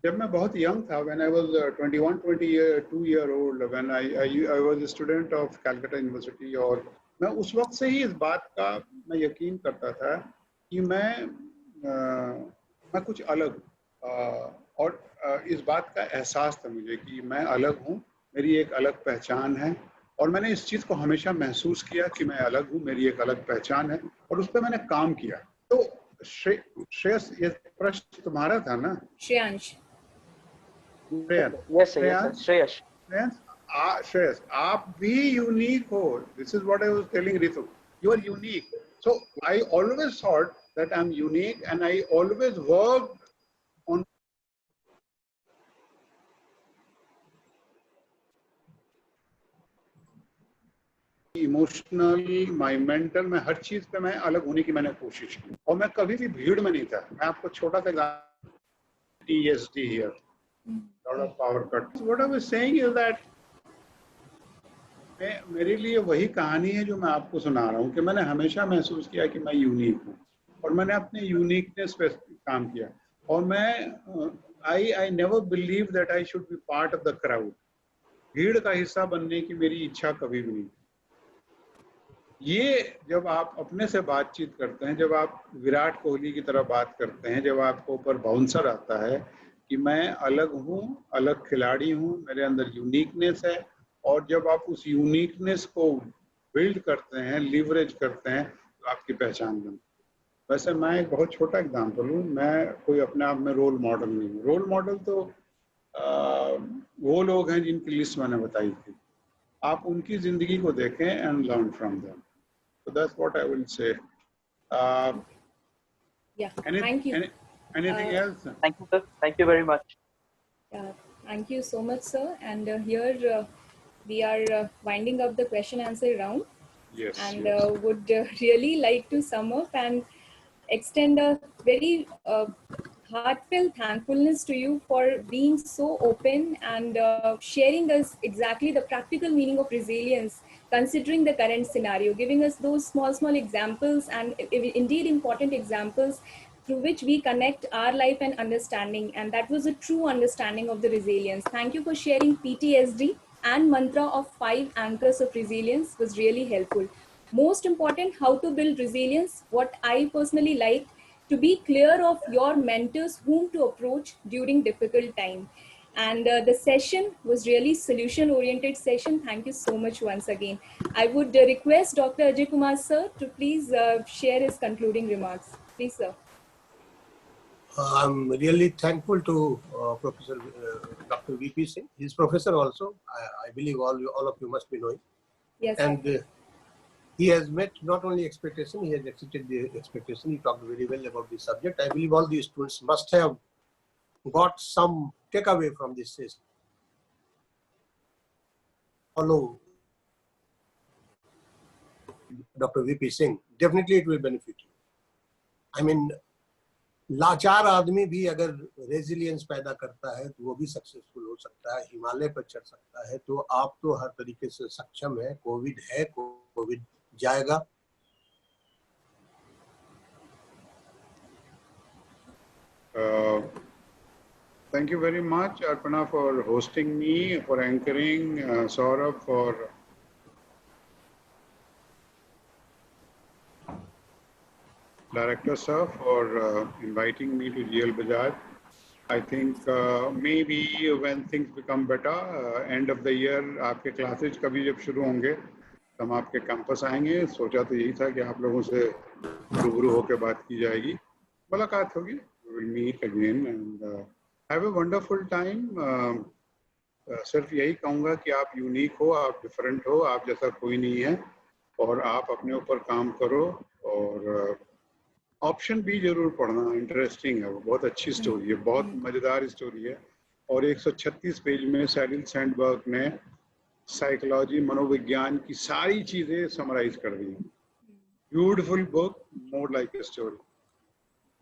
जब मैं बहुत यंग था, when I was 22 year old, when I was a student of Calcutta University, और मैं उस वक्त से ही इस बात का मैं यकीन करता था कि मैं कुछ अलग और इस बात का एहसास था मुझे कि मैं अलग हूँ, मेरी एक अलग पहचान है, और मैंने इस चीज़ को हमेशा महसूस किया कि मैं अलग हूँ, मेरी एक अलग पहचान है, और उस पर मैंने काम किया। तो श्रेयस, ये प्रश्न तुम्हारा था ना? Shreyansh. Yes, sir. Yes, sir. Shreyas, आप भी यूनिक हो. This is what I was telling Ritu. You are unique. So I always thought that I'm unique, and I always worked on emotional, my mental, मैं हर चीज पे मैं अलग होने की मैंने कोशिश की, और मैं कभी भी भीड़ में नहीं था। मैं आपको छोटा सा TSD here, lot of power cut. So what I was saying is that मेरे लिए वही कहानी है जो मैं आपको सुना रहा हूँ कि मैंने हमेशा महसूस किया कि मैं यूनिक हूँ, और मैंने अपने यूनिकनेस पे काम किया, और मैं I never believed that I should be part of the crowd. भीड़ का हिस्सा बनने की मेरी इच्छा कभी भी नहीं। ये जब आप अपने से बातचीत करते हैं, जब आप विराट कोहली की तरह बात करते हैं, जब आपको ऊपर बाउंसर आता है कि मैं अलग हूँ, अलग खिलाड़ी हूँ, मेरे अंदर यूनिकनेस है, और जब आप उस यूनिकनेस को बिल्ड करते हैं, लीवरेज करते हैं, तो आपकी पहचान बनती है। वैसे मैं एक बहुत छोटा एग्जाम्पल हूँ, मैं कोई अपने आप में रोल मॉडल नहीं हूँ। रोल मॉडल तो वो लोग हैं जिनकी लिस्ट मैंने बताई थी, आप उनकी जिंदगी को देखें and learn from them. So that's what I will say. Yeah, thank you. Anything else? Thank you, sir. Thank you very much. Yeah, thank you so much, sir. And here we are winding up the question answer round. Yes. And yes. Would really like to sum up and extend a very heartfelt thankfulness to you for being so open and sharing us exactly the practical meaning of resilience, considering the current scenario, giving us those small examples, and indeed important examples through which we connect our life and understanding. And that was a true understanding of the resilience. Thank you for sharing PTSD and mantra of 5 anchors of resilience was really helpful. Most important, how to build resilience. What I personally liked, to be clear of your mentors whom to approach during difficult time. And the session was really solution oriented session. Thank you so much once again. I would request Dr. Ajay Kumar sir to please share his concluding remarks. Please, sir. I'm really thankful to Professor Dr. VP Singh. He's professor also. I believe all of you must be knowing. Yes. And he has met not only expectation, he has exceeded the expectation. He talked very well about the subject. I believe all the students must have got some takeaway from this session. Follow Dr. VP Singh. Definitely it will benefit you. I mean, लाचार आदमी भी अगर resilience पैदा करता है तो वो भी सक्सेसफुल हो सकता है, हिमालय पर चढ़ सकता है। तो आप तो हर तरीके से सक्षम है। कोविड जाएगा। Thank you very much, Arpana, for hosting me, for anchoring, Saurabh for Director sir for inviting me to GL Bajaj. I think maybe when things become better, end of the year, आपके classes कभी जब शुरू होंगे, हम आपके campus आएंगे। सोचा तो यही था कि आप लोगों से रूबरू होकर बात की जाएगी, मुलाकात होगी। We will meet again and have a wonderful time. सिर्फ यही कहूँगा कि आप यूनिक हो, आप डिफरेंट हो, आप जैसा कोई नहीं है, और आप अपने ऊपर काम करो। और ऑप्शन भी जरूर पढ़ना, इंटरेस्टिंग है, वो बहुत अच्छी स्टोरी है, बहुत मजेदार स्टोरी है। और 136 पेज में सैरिल सैंडबर्ग ने साइकोलॉजी, मनोविज्ञान की सारी चीजें समराइज कर दी। Beautiful book, more like a story.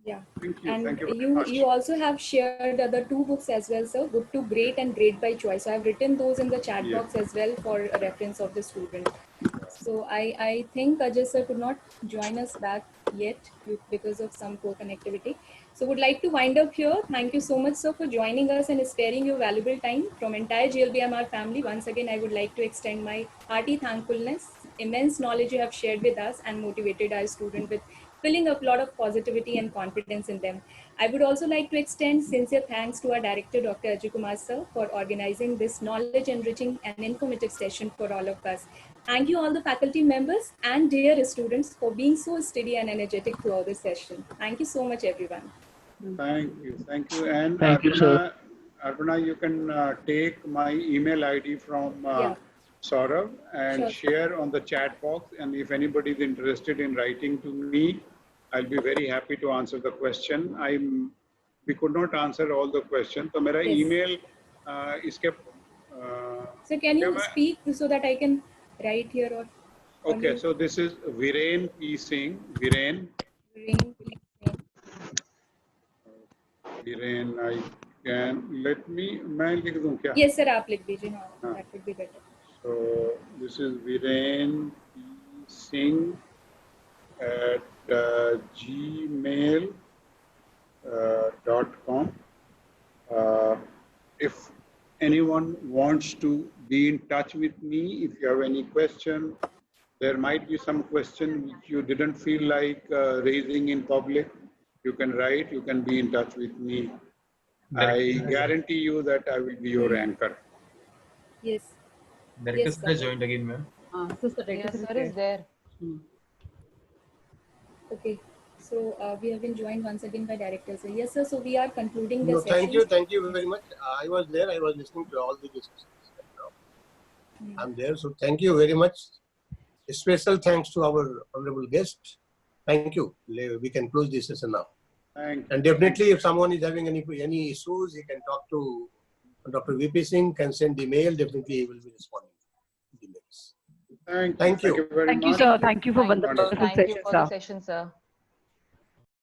Yeah. Thank you. And Thank you very much. you also have shared other 2 books as well, sir. Good to Great and Great by Choice. So I have written those in the chat box as well for a reference of the student. So So I think Ajay sir could not join us back yet because of some poor connectivity. So would like to wind up here. Thank you so much, sir, for joining us and sparing your valuable time. From entire GLBMR family, once again, I would like to extend my hearty thankfulness. Immense knowledge you have shared with us and motivated our students with filling up a lot of positivity and confidence in them. I would also like to extend sincere thanks to our director, Dr. Ajay Kumar sir, for organizing this knowledge enriching and informative session for all of us. Thank you all the faculty members and dear students for being so steady and energetic throughout this session. Thank you so much, everyone. Thank you. Thank you. And Thank you, sir. Arpana, you can take my email ID from Saurav and Sure. share on the chat box. And if anybody is interested in writing to me, I'll be very happy to answer the question. We could not answer all the questions. So my Yes. email is kept. So can you speak so that I can write here or? Okay, so this is Viren P. Singh. Viren, I can let me. मैं लिख दूँ क्या? Yes, sir. आप लिख दीजिए. हाँ, that would be better. So this is Viren P. Singh at gmail.com. If anyone wants to be in touch with me, if you have any question, there might be some question which you didn't feel like raising in public, you can write, you can be in touch with me. I guarantee you that I will be your anchor. Yes. Director Yes, sir has joined again, ma'am. Yes, sir is there. Okay. So we have been joined once again by directors. Yes, sir. So we are concluding the No, session. thank you very much. I was there, I was listening to all the discussions right now. I'm there, so thank you very much. A special thanks to our honorable guest. Thank you. We can close this session now. Thank you. And definitely, if someone is having any issues, he can talk to Dr. VP Singh, can send email. Definitely, he will be responding to emails. Thank you. Thank you. Thank you very Thank you, much. sir. Thank you for Wonderful. wonderful Thank you session, for the sir. session, sir.